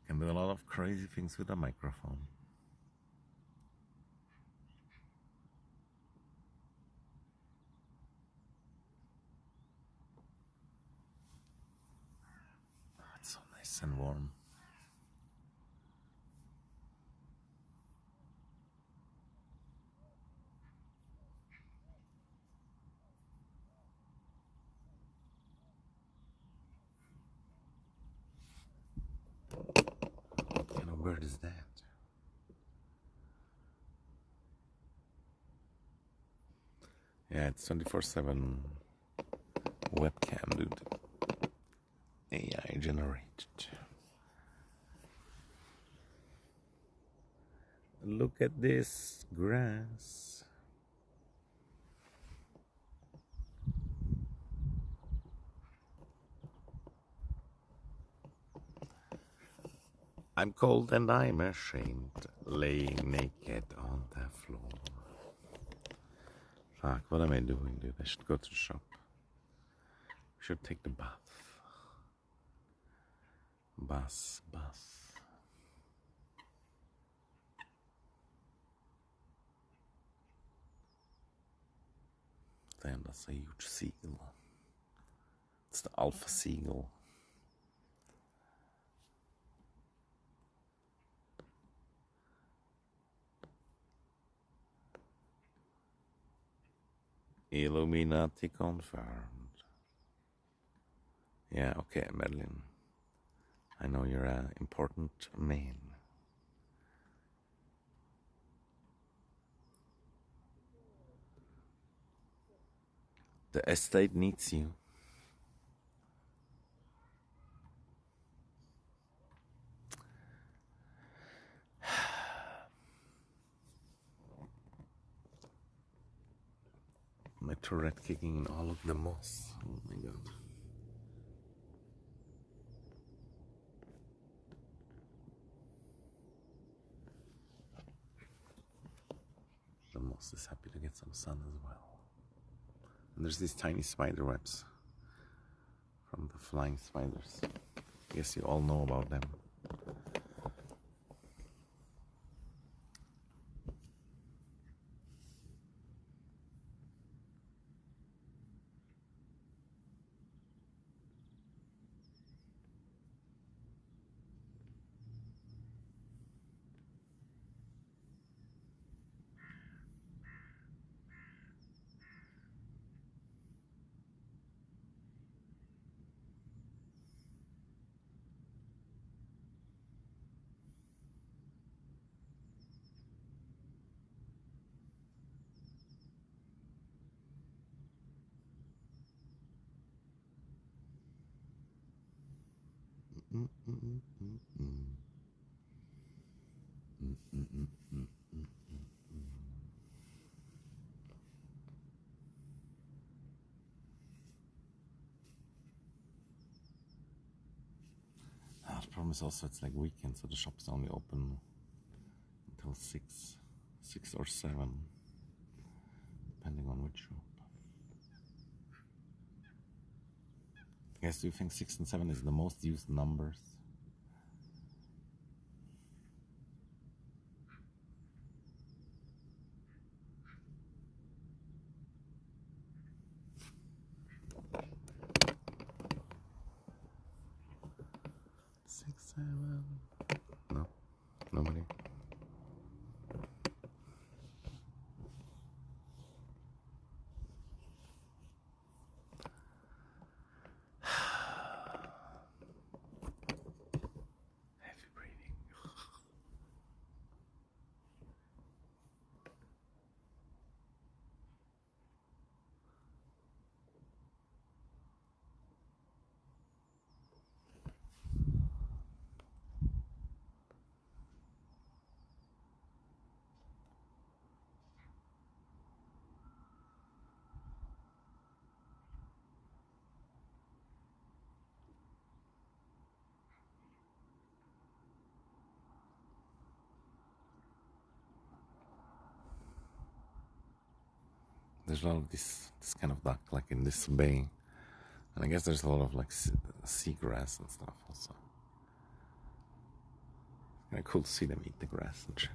Can do a lot of crazy things with a microphone. It's so nice and warm. What kind of bird is that? Yeah, it's 24/7 webcam, dude. AI generated. Look at this grass. I'm cold and I'm ashamed, laying naked on the floor. Fuck, what am I doing, dude? I should go to the shop. I should take the bath. Bath. Damn, that's a huge seagull. It's the alpha seagull. Illuminati confirmed. Yeah, okay, Merlin. I know you're an important man. The estate needs you. My Tourette kicking in all of the moss. Oh my god. The moss is happy to get some sun as well. And there's these tiny spider webs from the flying spiders. I guess you all know about them. The problem is also it's like weekend, so the shop's only open until 6 or 7, depending on which shop. Guys, do you think 6 and 7 is the most used numbers? Six, 7. No, nobody. Heavy breathing. There's a lot of this kind of duck, like in this bay, and I guess there's a lot of like seagrass and stuff also. Kind of cool to see them eat the grass and shit.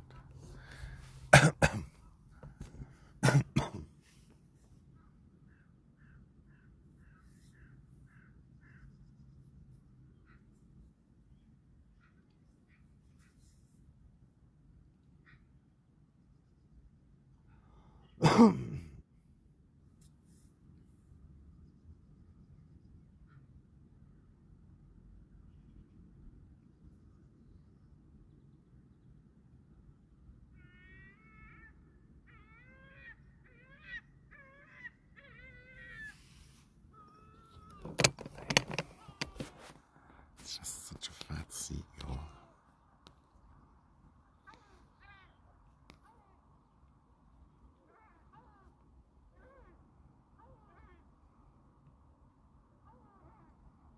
It's just such a fat seagull.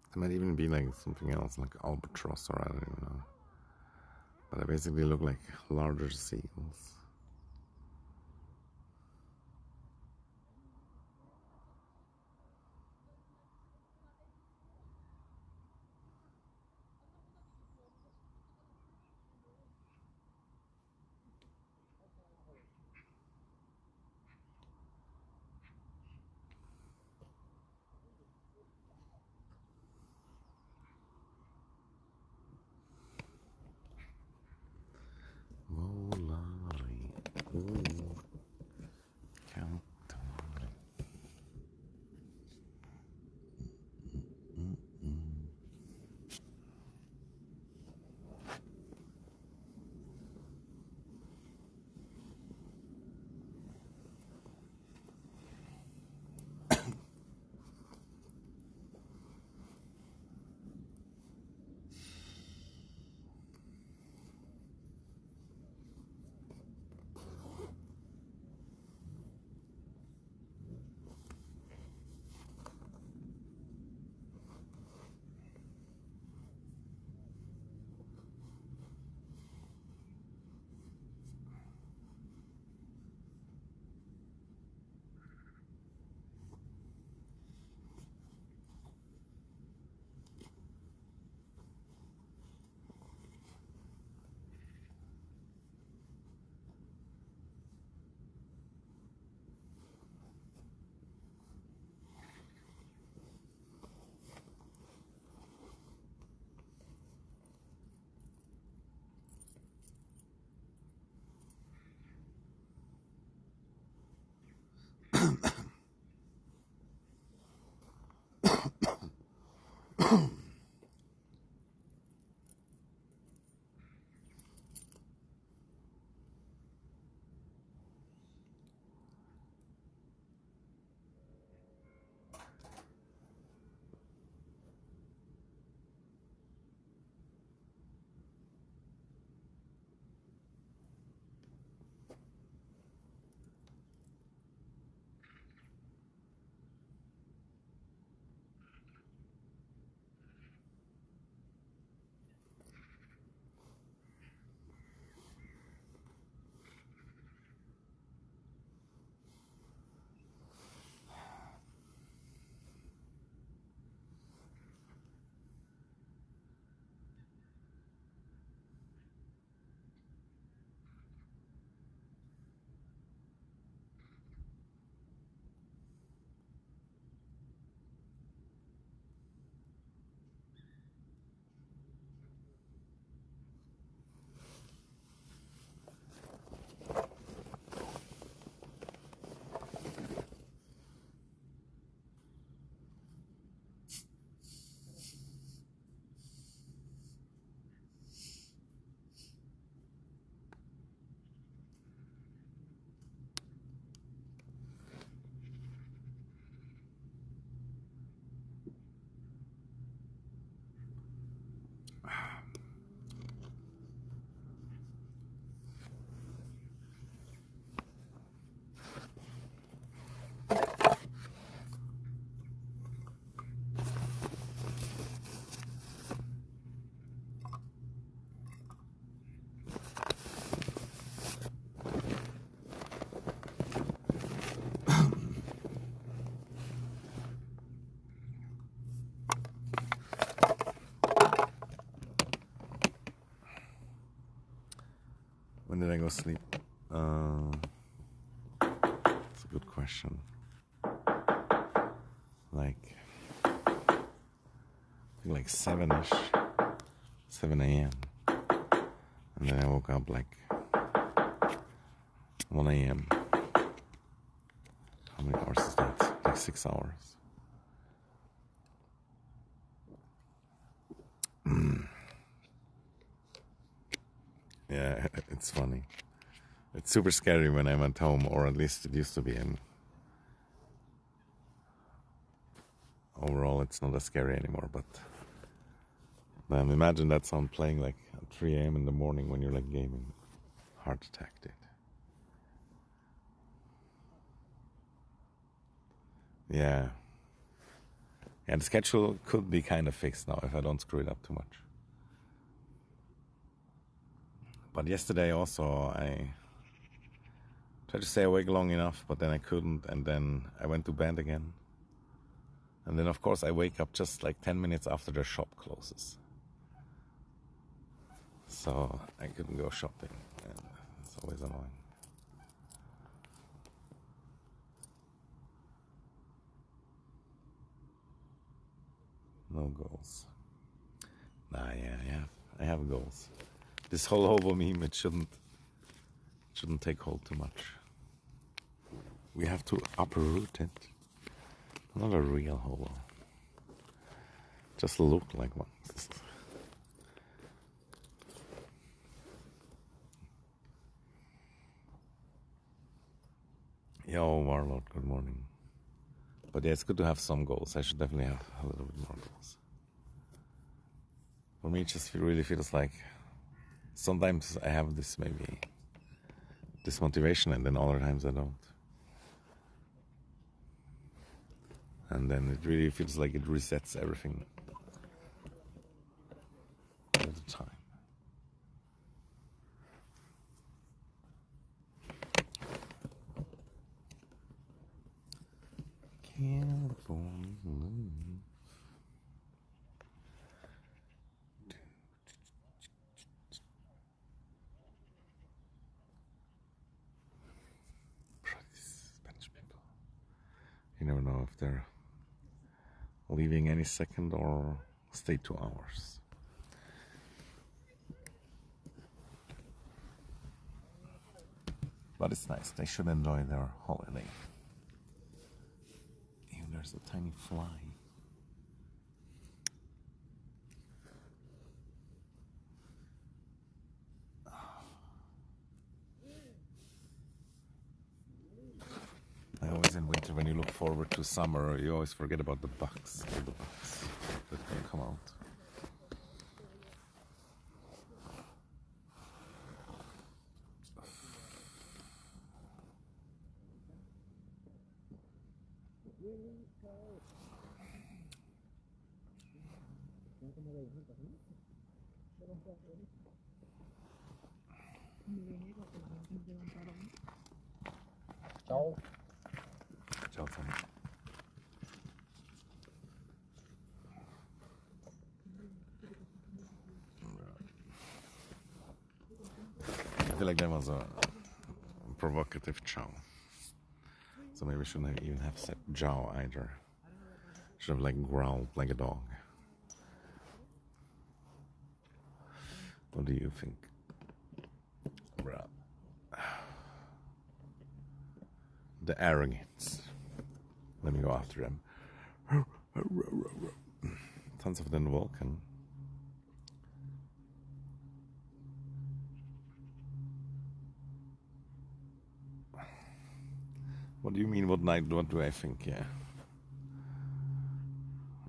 It might even be like something else, like albatross, or I don't even know. But they basically look like larger seagulls. Volare. When did I go sleep? That's a good question. Like, I think like 7-ish, 7 a.m. And then I woke up like 1 a.m. How many hours is that? Like 6 hours. Yeah, it's funny. It's super scary when I'm at home, or at least it used to be. And overall, it's not as scary anymore. But imagine that sound playing like at 3 a.m. in the morning when you're like gaming. Heart attack, dude. Yeah. Yeah, the schedule could be kind of fixed now if I don't screw it up too much. But yesterday also I tried to stay awake long enough, but then I couldn't, and then I went to bed again. And then of course I wake up just like 10 minutes after the shop closes. So I couldn't go shopping, and it's always annoying. No goals. Yeah, I have goals. This whole hobo meme, it shouldn't take hold too much. We have to uproot it. Not a real hobo. Just look like one. Yo, Warlord, good morning. But yeah, it's good to have some goals. I should definitely have a little bit more goals. For me, it just really feels like sometimes I have this motivation, and then other times I don't. And then it really feels like it resets everything all the time. California. Spanish people. You never know if they're leaving any second or stay 2 hours. But it's nice. They should enjoy their holiday. Ew, there's a tiny fly. I always in winter, when you look forward to summer, you always forget about the bugs. All the bugs that can come out. Ciao. Ciao, Tommy. I feel like that was a provocative ciao. So maybe I shouldn't even have said ciao either. Should have like growled like a dog. What do you think? Bruh. The arrogance. Let me go after them. Tons of them Vulcan. What do you mean? What do I think? Yeah.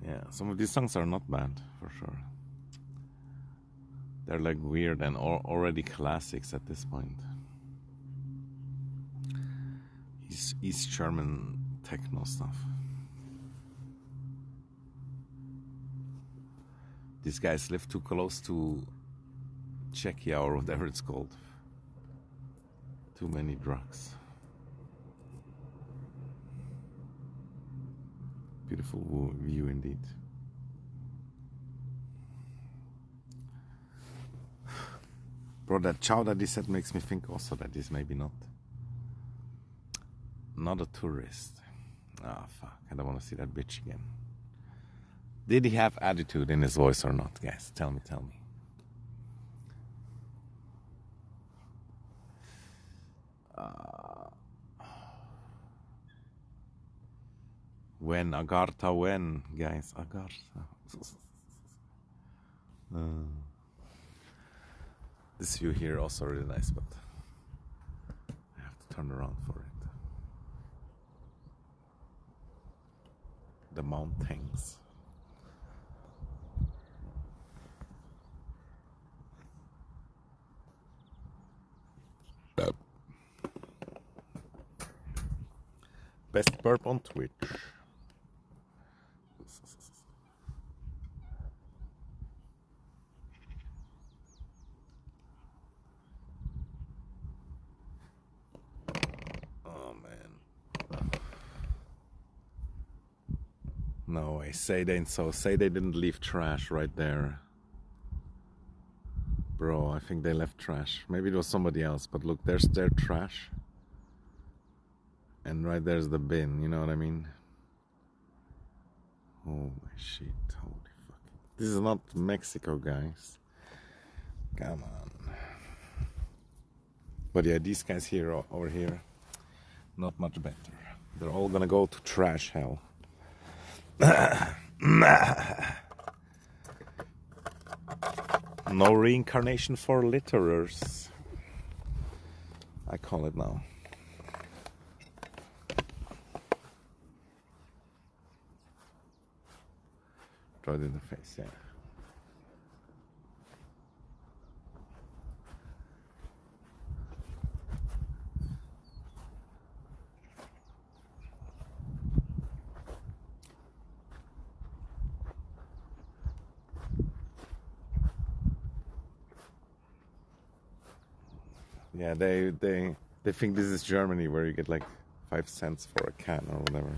Yeah, some of these songs are not bad, for sure. They're like weird and already classics at this point. East German techno stuff. These guys live too close to Czechia or whatever it's called. Too many drugs. Beautiful view indeed. Bro, that chow that he said makes me think also that he's maybe not a tourist. Ah, fuck. I don't want to see that bitch again. Did he have attitude in his voice or not, guys? Tell me. When, Agartha, when, guys? Agartha. This view here also really nice, but I have to turn around for it. The mountains. Best burp on Twitch. Oh man. No way. Say they didn't leave trash right there. Bro, I think they left trash. Maybe it was somebody else, but look, there's their trash. And right there's the bin, you know what I mean? Holy shit, holy fuck. This is not Mexico, guys. Come on. But yeah, these guys here, over here, not much better. They're all gonna go to trash hell. No reincarnation for litterers, I call it now. Throw it in the face, yeah. Yeah, they think this is Germany where you get like 5 cents for a can or whatever.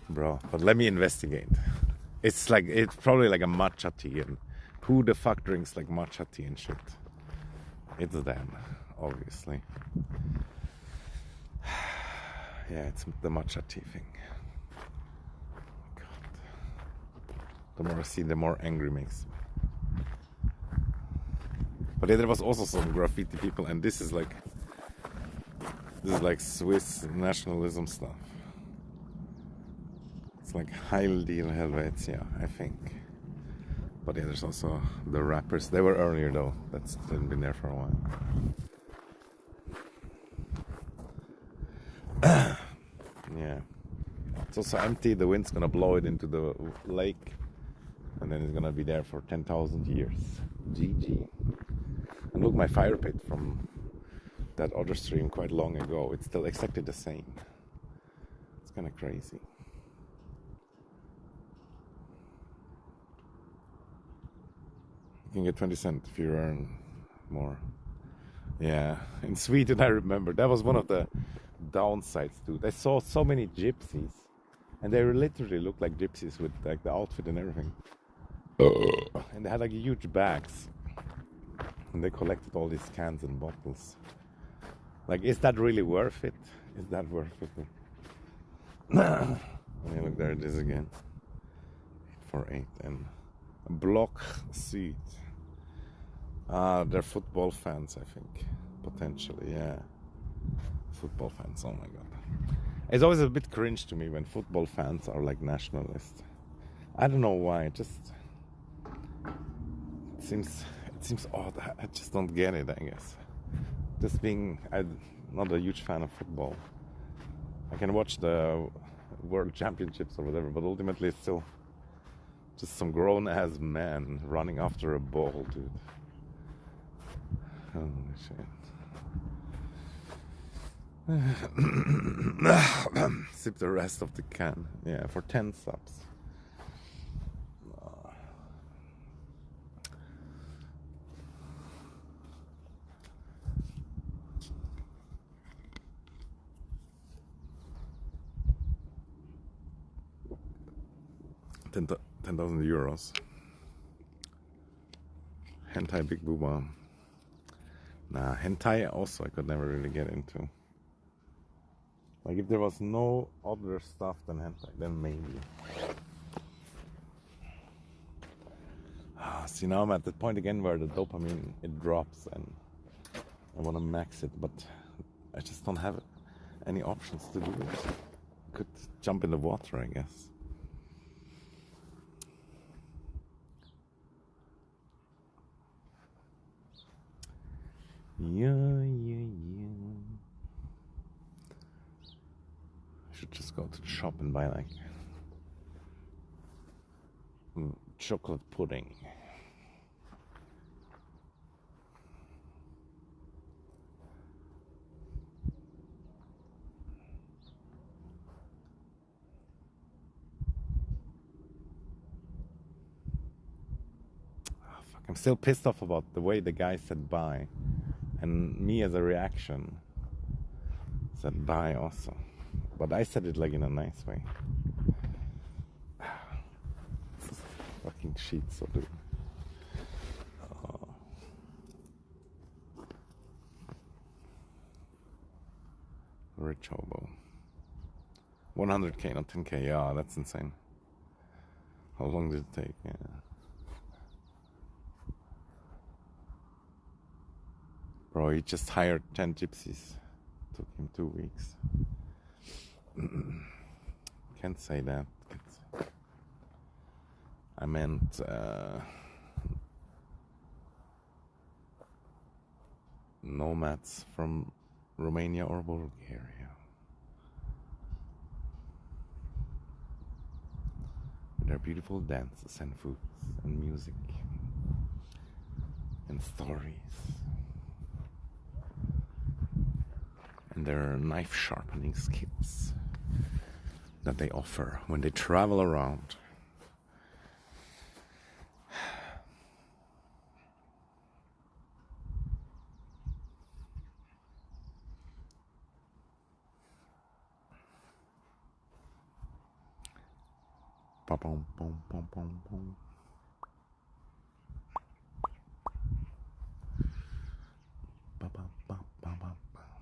Bro, but let me investigate. It's probably like a matcha tea, and who the fuck drinks like matcha tea and shit? It's them, obviously. Yeah, it's the matcha tea thing. God. The more I see, the more angry it makes me. But yeah, there was also some graffiti people, and this is like Swiss nationalism stuff. It's like Heil die Helvetia, I think. But yeah, there's also the rappers. They were earlier though. They've been there for a while. Yeah. It's also empty. The wind's gonna blow it into the lake, and then it's gonna be there for 10,000 years. GG. And look, my fire pit from that other stream quite long ago, it's still exactly the same. It's kind of crazy. You can get 20 cents if you earn more. Yeah, in Sweden I remember that was one of the downsides, dude. I saw so many gypsies, and they literally looked like gypsies with like the outfit and everything. And they had like huge bags. And they collected all these cans and bottles. Like, is that really worth it? Is that worth it? Yeah, look, there it is again. 848 and Block seat. They're football fans, I think. Potentially, yeah. Football fans, oh my god. It's always a bit cringe to me when football fans are like nationalists. I don't know why, it seems odd. I just don't get it, I guess. I'm not a huge fan of football. I can watch the World Championships or whatever, but ultimately it's still just some grown-ass man running after a ball, dude. Holy shit. Sip the rest of the can. Yeah, for 10 subs. €10,000. Hentai Big Booba. Nah, hentai also I could never really get into. Like if there was no other stuff than hentai, then maybe. See, now I'm at the point again where the dopamine, it drops and I want to max it, but I just don't have any options to do it. Could jump in the water, I guess. Yeah. I should just go to the shop and buy like chocolate pudding. I'm still pissed off about the way the guy said bye, and me as a reaction said bye also, but I said it like in a nice way. Fucking shit, so dude. Rich hobo. 100k, not 10k. Yeah, that's insane. How long did it take? Yeah. Bro, he just hired 10 gypsies. Took him 2 weeks. Can't say that. I meant nomads from Romania or Bulgaria. With their beautiful dances and foods and music and stories. And their knife sharpening skills that they offer when they travel around.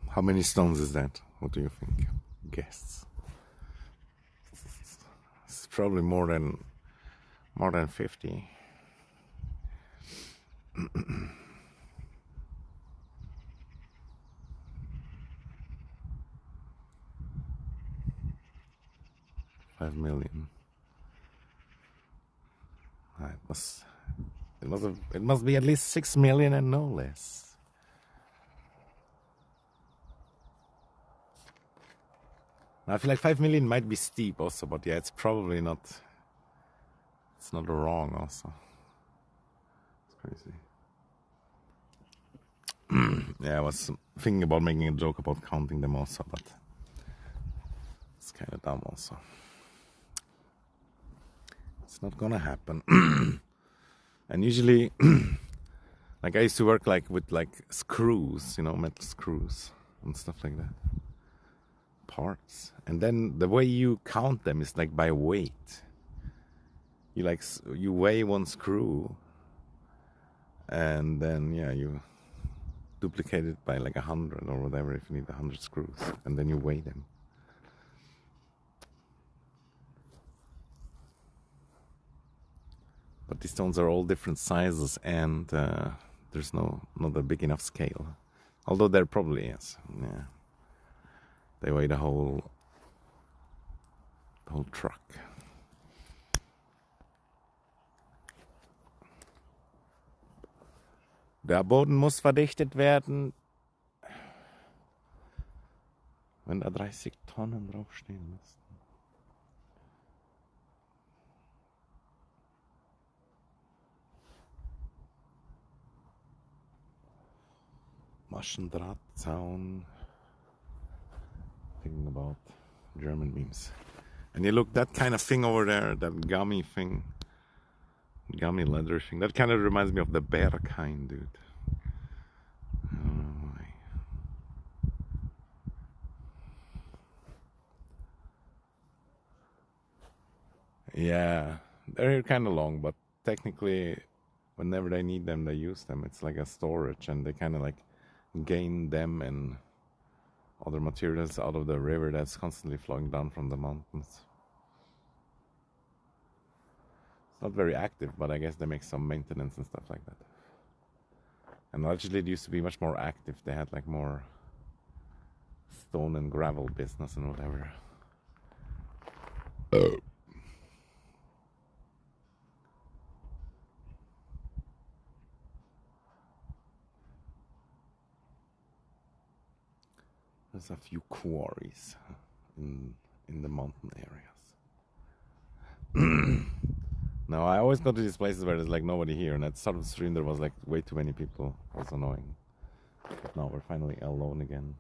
How many stones is that? What do you think? Guess. It's probably more than 50. $5 million. It must be at least 6 million and no less. I feel like 5 million might be steep also, but yeah, it's probably not. It's not wrong also. It's crazy. Yeah, I was thinking about making a joke about counting them also, but it's kind of dumb also. It's not gonna happen. And usually, like I used to work like with like screws, you know, metal screws and stuff like that. Parts, and then the way you count them is like by weight. You weigh one screw, and then yeah, you duplicate it by like 100 or whatever if you need 100 screws, and then you weigh them. But these stones are all different sizes, and there's not a big enough scale. Although there probably is. Yeah. They weigh the whole truck. Der Boden muss verdichtet werden, wenn da 30 Tonnen draufstehen müssten. Maschendrahtzaun. Thinking about German memes. And you look, that kind of thing over there, that gummy thing, gummy leather thing, that kind of reminds me of the Berghain, dude. I don't know why. Yeah, they're kind of long, but technically whenever they need them, they use them. It's like a storage, and they kind of like gain them and other materials out of the river that's constantly flowing down from the mountains. It's not very active, but I guess they make some maintenance and stuff like that. And allegedly it used to be much more active. They had like more stone and gravel business and whatever. There's a few quarries in the mountain areas. Now I always go to these places where there's like nobody here, and at the start of the stream there was like way too many people. It was annoying. But now we're finally alone again.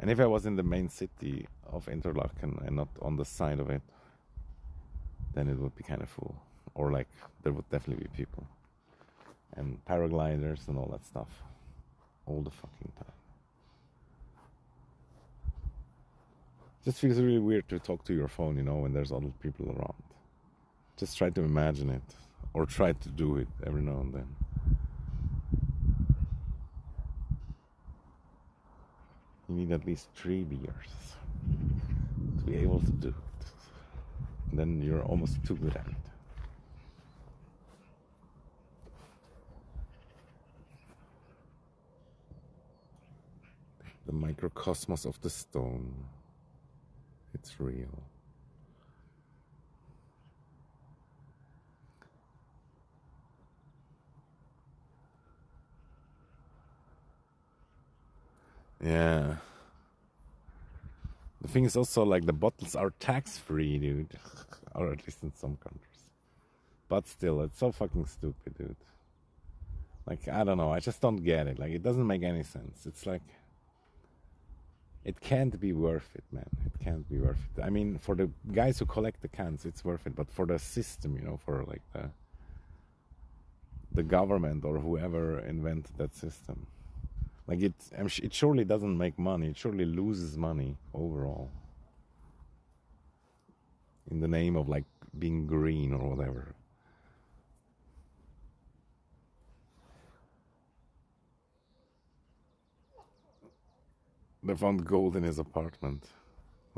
And if I was in the main city of Interlaken and not on the side of it, then it would be kind of full. Or like there would definitely be people. And paragliders and all that stuff. All the fucking time. Just feels really weird to talk to your phone, you know, when there's other people around. Just try to imagine it. Or try to do it every now and then. You need at least 3 beers to be able to do it. And then you're almost too good at it. The microcosmos of the stone. It's real. Yeah. The thing is also like the bottles are tax-free, dude. Or at least in some countries. But still, it's so fucking stupid, dude. Like, I don't know. I just don't get it. Like, it doesn't make any sense. It's like... It can't be worth it, man. It can't be worth it. I mean, for the guys who collect the cans, it's worth it. But for the system, you know, for like the government or whoever invented that system, like it surely doesn't make money. It surely loses money overall in the name of like being green or whatever. They found gold in his apartment.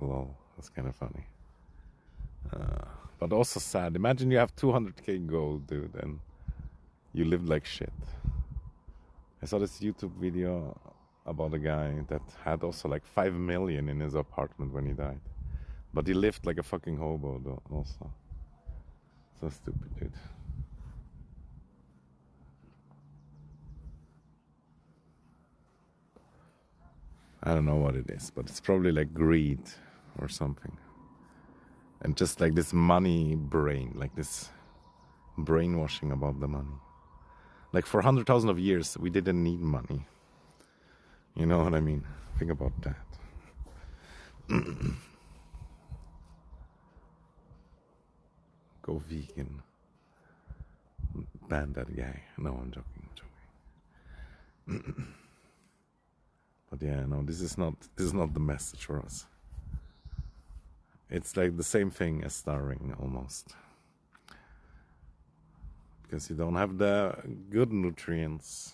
Lol, that's kind of funny. But also sad. Imagine you have 200k gold, dude, and you lived like shit. I saw this YouTube video about a guy that had also like 5 million in his apartment when he died. But he lived like a fucking hobo though, also. So stupid, dude. I don't know what it is, but it's probably like greed or something. And just like this money brain, like this brainwashing about the money. Like for 100,000 of years, we didn't need money. You know what I mean? Think about that. Go vegan. Ban that guy. No, I'm joking. But yeah, no, this is not the message for us. It's like the same thing as starving almost. Because you don't have the good nutrients,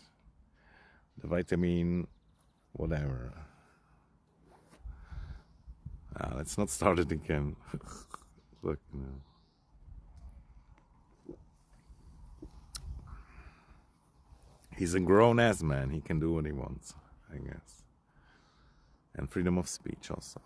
the vitamin, whatever. Let's not start it again. Look, you know. He's a grown-ass man. He can do what he wants, I guess. And freedom of speech also.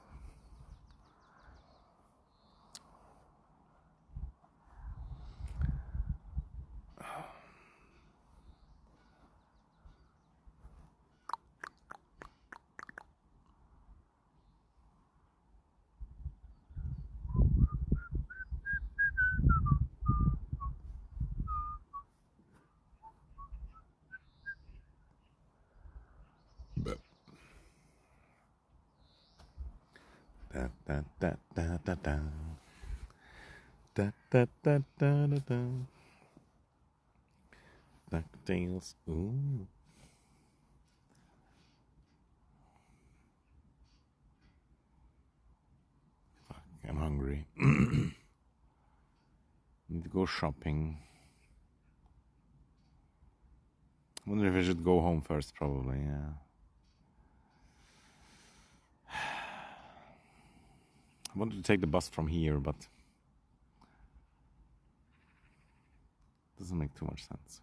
Da da da da da da. Da da da da da da. DuckTales. Ooh. Fuck, I'm hungry. Need to go shopping. Wonder if I should go home first, probably, yeah. I wanted to take the bus from here, but it doesn't make too much sense.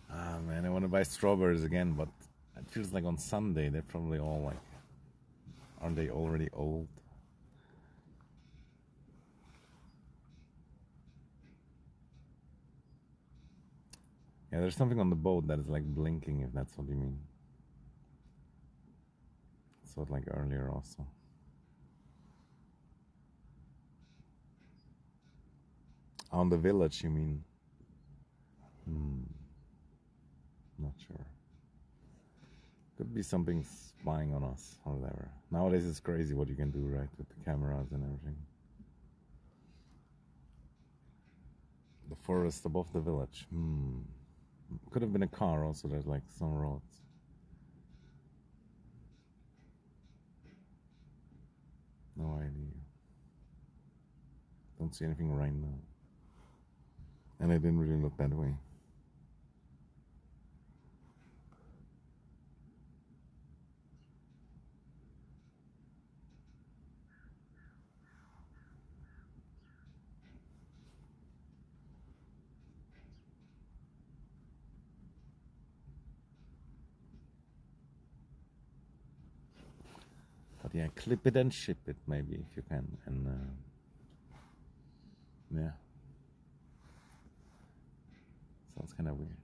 Ah man, I want to buy strawberries again, but it feels like on Sunday they're probably all like, aren't they already old? Yeah, there's something on the boat that is like blinking, if that's what you mean. So like earlier also. On the village, you mean? Not sure. Could be something spying on us or whatever. Nowadays it's crazy what you can do, right, with the cameras and everything. The forest above the village. Could have been a car also, there's like some roads. No idea. Don't see anything right now. And I didn't really look that way. But yeah, clip it and ship it maybe if you can. And yeah. Sounds kind of weird.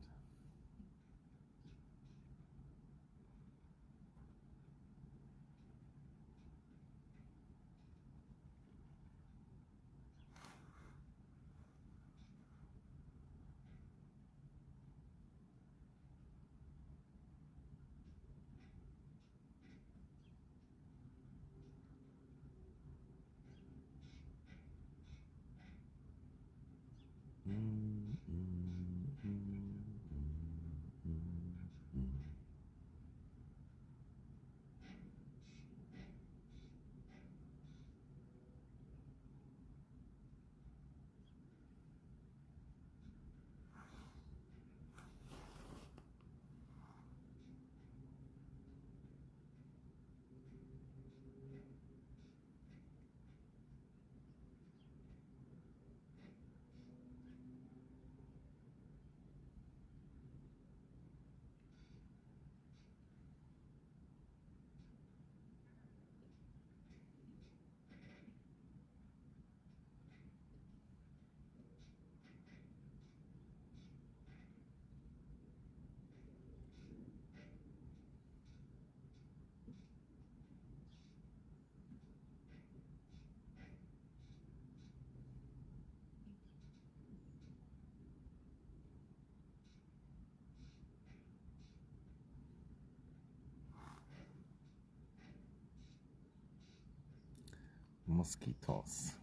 Mosquitoes.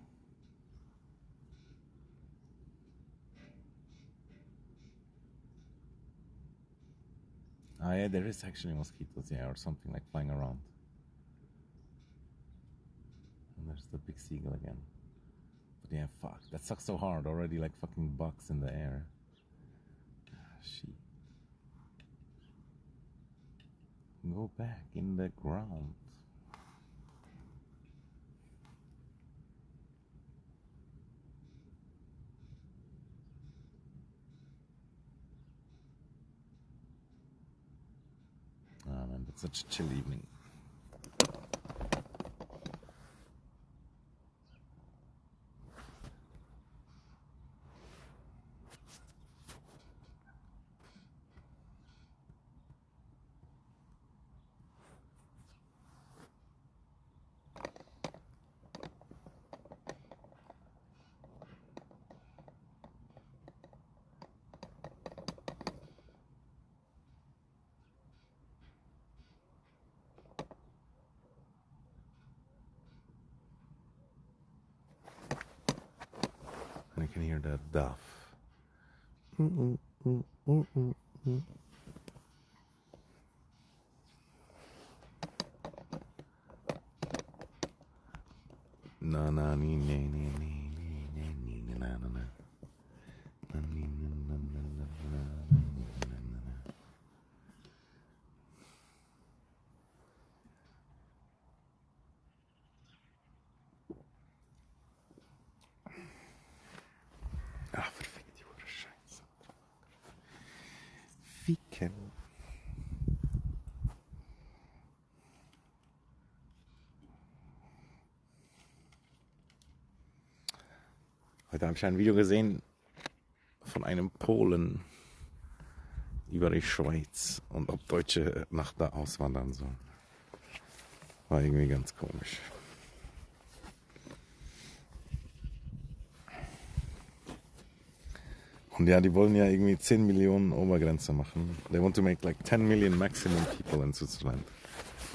Ah, yeah, there is actually mosquitoes, yeah, or something like flying around. And there's the big seagull again. But yeah, fuck, that sucks so hard. Already like fucking bugs in the air. Ah, shit. Go back in the ground. Ah, man, it's such a chill evening. And I can hear the dove. Na na ni ni ni ni ni ni ni na na na. Na ni na na na na na na na na. Ah, perfekt, die Uhr scheiße. Ficken. Heute habe ich ein Video gesehen von einem Polen über die Schweiz und ob Deutsche nach da auswandern sollen. War irgendwie ganz komisch. Und ja, die wollen ja irgendwie 10 Millionen Obergrenze machen. They want to make like 10 million maximum people in Switzerland.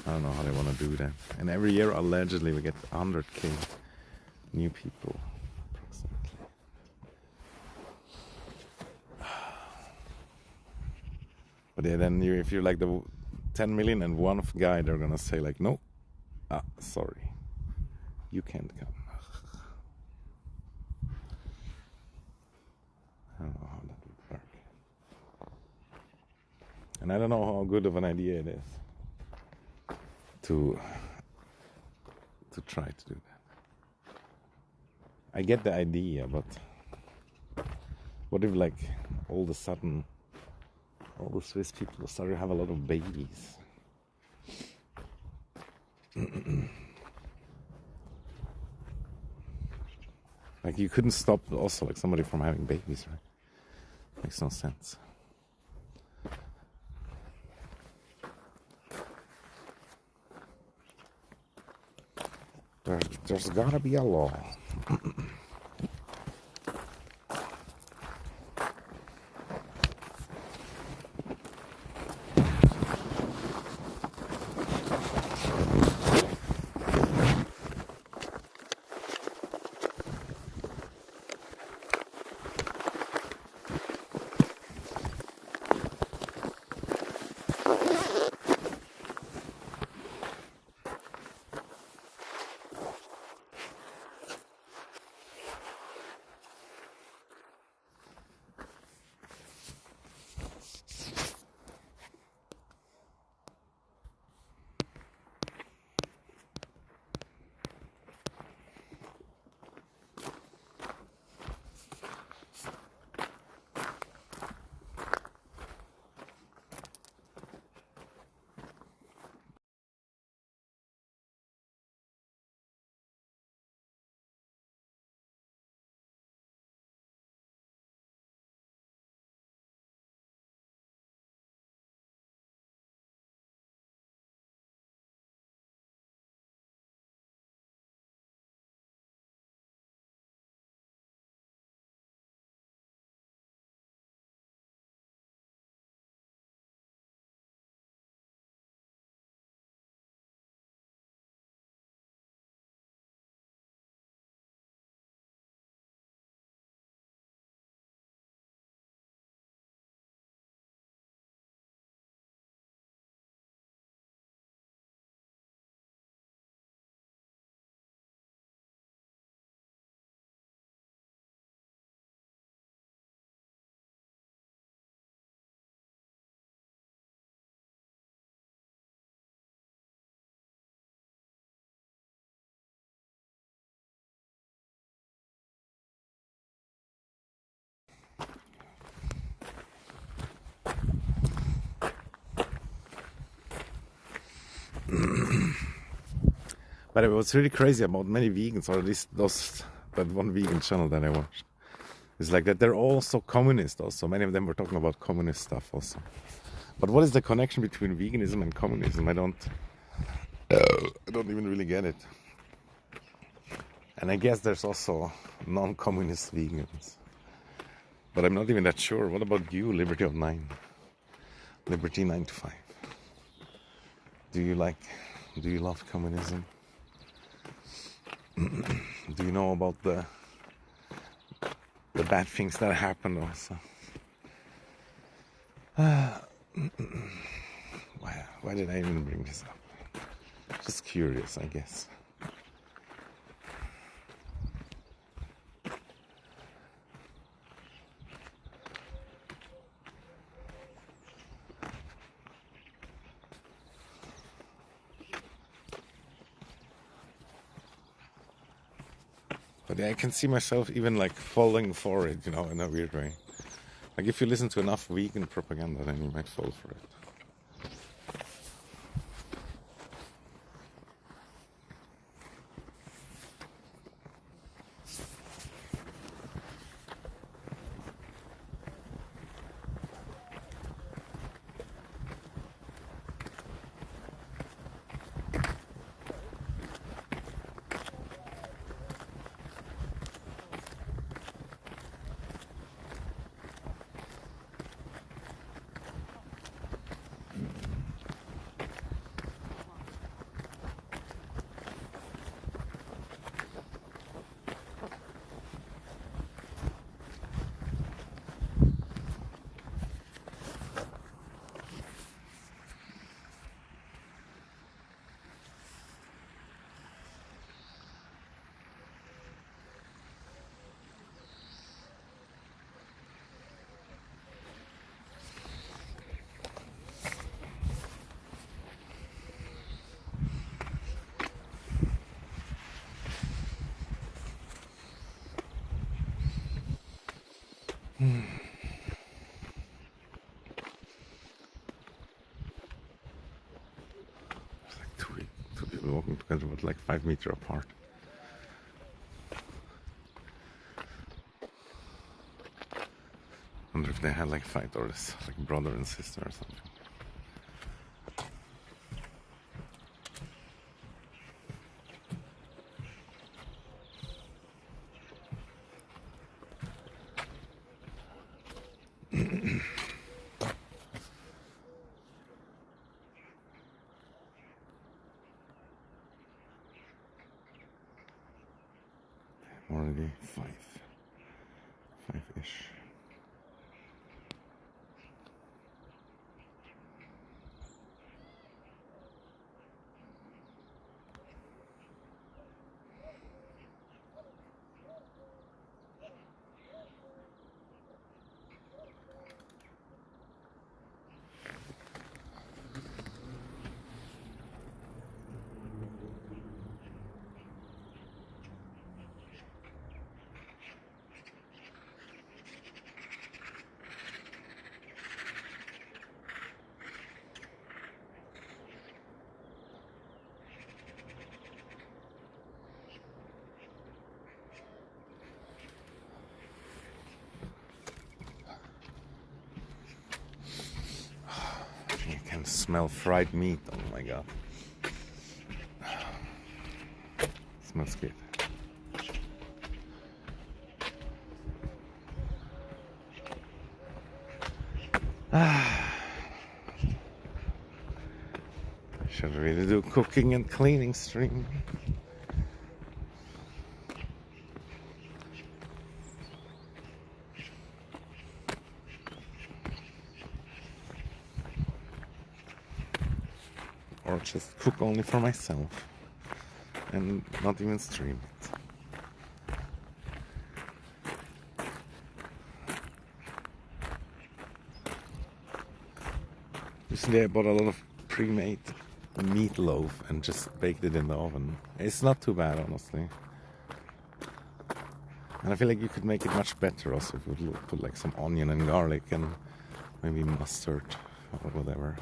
I don't know how they want to do that. And every year, allegedly, we get 100k new people, approximately. But yeah, then if you're like the 10 million and one guy, they're gonna say like, no, sorry, you can't come. I don't know how that would work. And I don't know how good of an idea it is to try to do that. I get the idea, but what if like all of a sudden all the Swiss people start to have a lot of babies? Like you couldn't stop also like somebody from having babies, right? Makes no sense. There's gotta be a law. But what's really crazy about many vegans, or at least that one vegan channel that I watched, is like that they're all so communist also. Many of them were talking about communist stuff also. But what is the connection between veganism and communism? I don't even really get it. And I guess there's also non-communist vegans. But I'm not even that sure. What about you, Liberty of 9? Liberty 9 to 5. Do you love communism? Do you know about the bad things that happened also? Why did I even bring this up? Just curious, I guess. But yeah, I can see myself even like falling for it, in a weird way. Like if you listen to enough vegan propaganda, then you might fall for it. It's like two people walking together but like 5 meters apart. Wonder if they had like fight or this like brother and sister or something. Already five-ish. You can smell fried meat. Oh my god. Smells good. Should really do cooking and cleaning stream. Or just cook only for myself and not even stream it. Recently I bought a lot of pre-made meatloaf and just baked it in the oven. It's not too bad, honestly. And I feel like you could make it much better also if you would put like some onion and garlic and maybe mustard or whatever.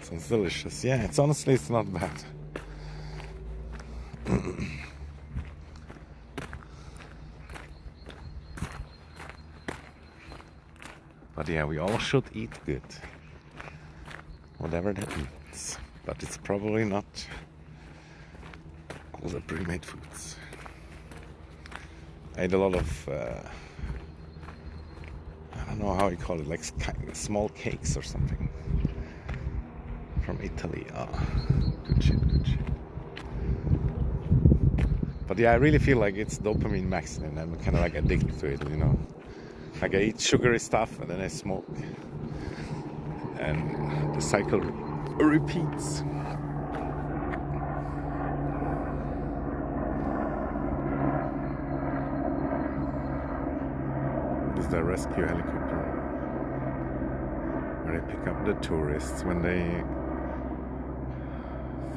Sounds delicious. Yeah, it's honestly, it's not bad. But yeah, we all should eat good. Whatever that means. But it's probably not all the pre-made foods. I ate a lot of, I don't know how you call it, like small cakes or something. From Italy. Ah, good shit, good shit. But yeah, I really feel like it's dopamine maxing and I'm kind of like addicted to it, you know. Like I eat sugary stuff and then I smoke. And the cycle repeats. This is the rescue helicopter where they pick up the tourists when they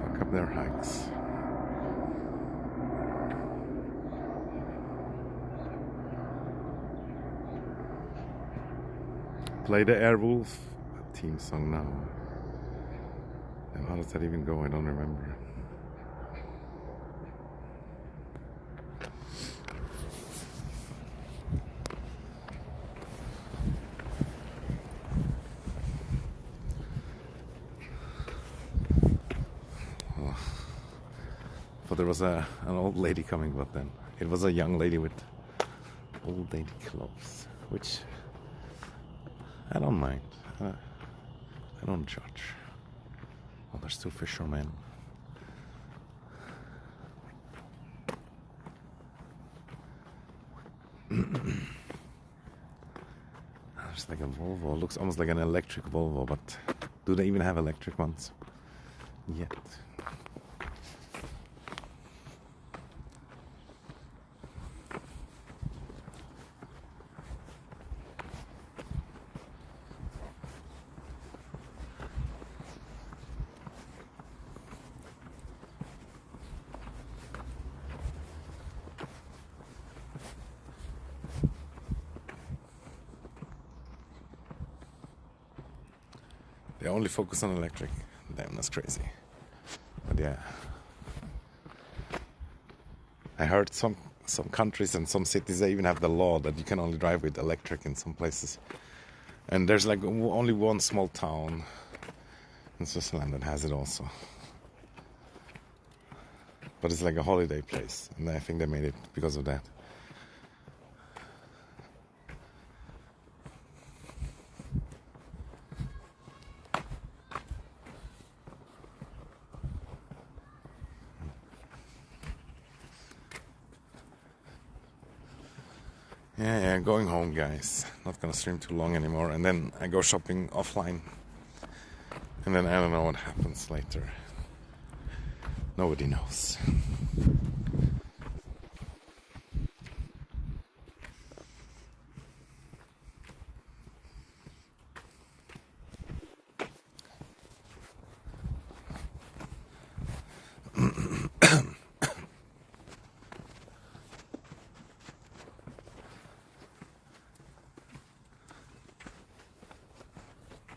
fuck up their hikes. Play the Airwolf theme song now. And how does that even go? I don't remember. But there was an old lady coming, but then it was a young lady with old lady clothes, which I don't mind. I don't judge. Oh, there's two fishermen. There's like a Volvo. It looks almost like an electric Volvo, but do they even have electric ones yet? They only focus on electric. Damn, that's crazy. But yeah, I heard some countries and some cities, they even have the law that you can only drive with electric in some places. And there's like only one small town in Switzerland that has it also. But it's like a holiday place, and I think they made it because of that. Yeah, going home, guys. Not gonna stream too long anymore, and then I go shopping offline. And then I don't know what happens later. Nobody knows.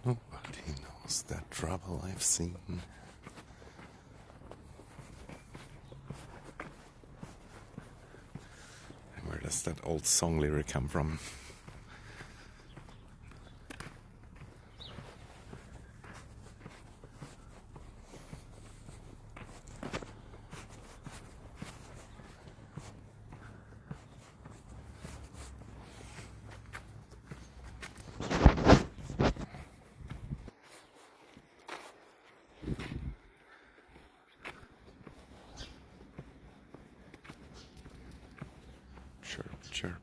Nobody knows that trouble I've seen. And where does that old song lyric come from? Chirp, chirp.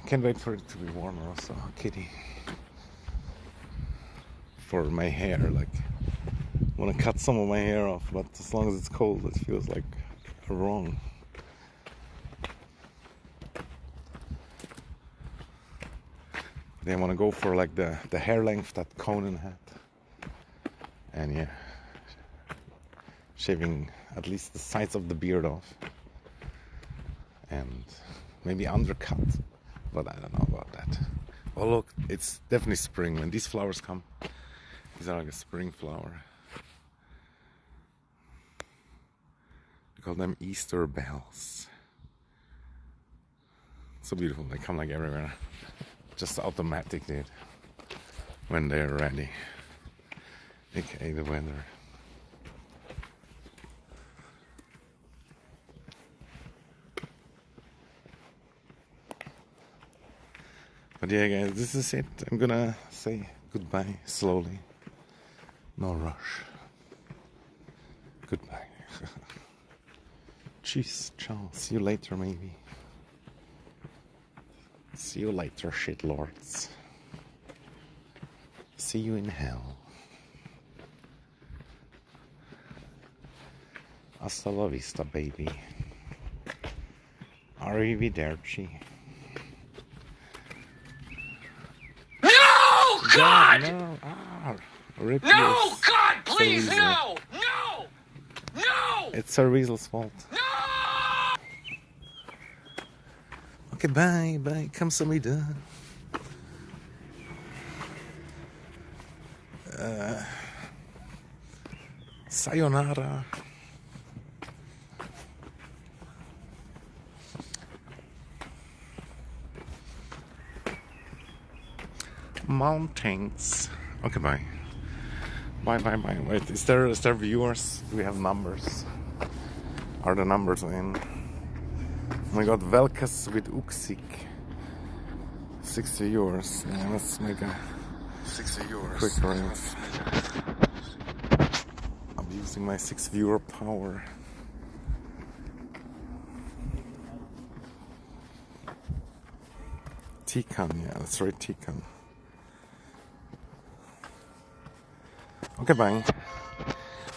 Can't wait for it to be warmer also, kitty. For my hair, like, I want to cut some of my hair off, but as long as it's cold, it feels like wrong. They want to go for like the hair length that Conan had. And yeah, shaving at least the sides of the beard off. And maybe undercut, but I don't know about that. Oh look, it's definitely spring. When these flowers come, these are like a spring flower. We call them Easter bells. So beautiful, they come like everywhere. Just automatic, dude. When they're ready. AKA the weather. But yeah guys, this is it. I'm gonna say goodbye slowly. No rush. Goodbye. Tschüss, ciao. See you later maybe. See you later, shitlords. See you in hell. Hasta la vista, baby. Arrivederci. No, God! No! Ah, rip No, yours. God, please, It's a weasel. no! No! No! It's a weasel's fault. No! Okay, bye, bye. Kamsahamnida. Sayonara. Mountains. Okay, bye. Bye, bye, bye. Wait, is there viewers? Do we have numbers? Are the numbers in? We got Velkas with Uksik. 60 viewers. Yeah, let's make a 60 euros. quick rant. I'm using my 6 viewer power. Tikan, yeah, that's right, Tikan. Okay, bye.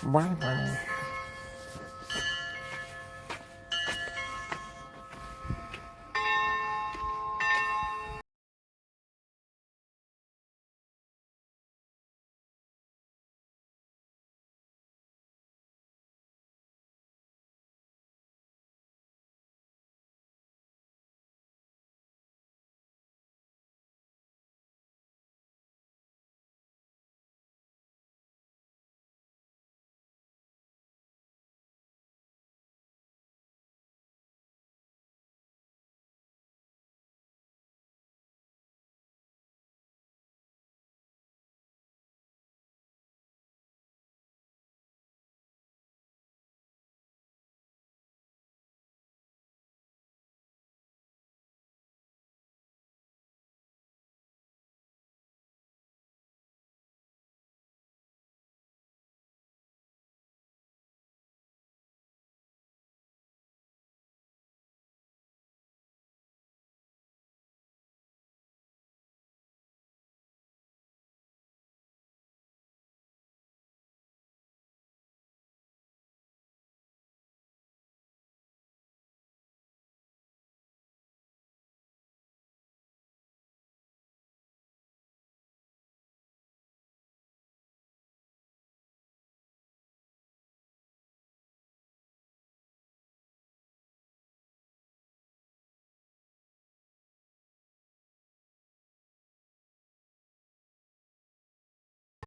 Bye, bye.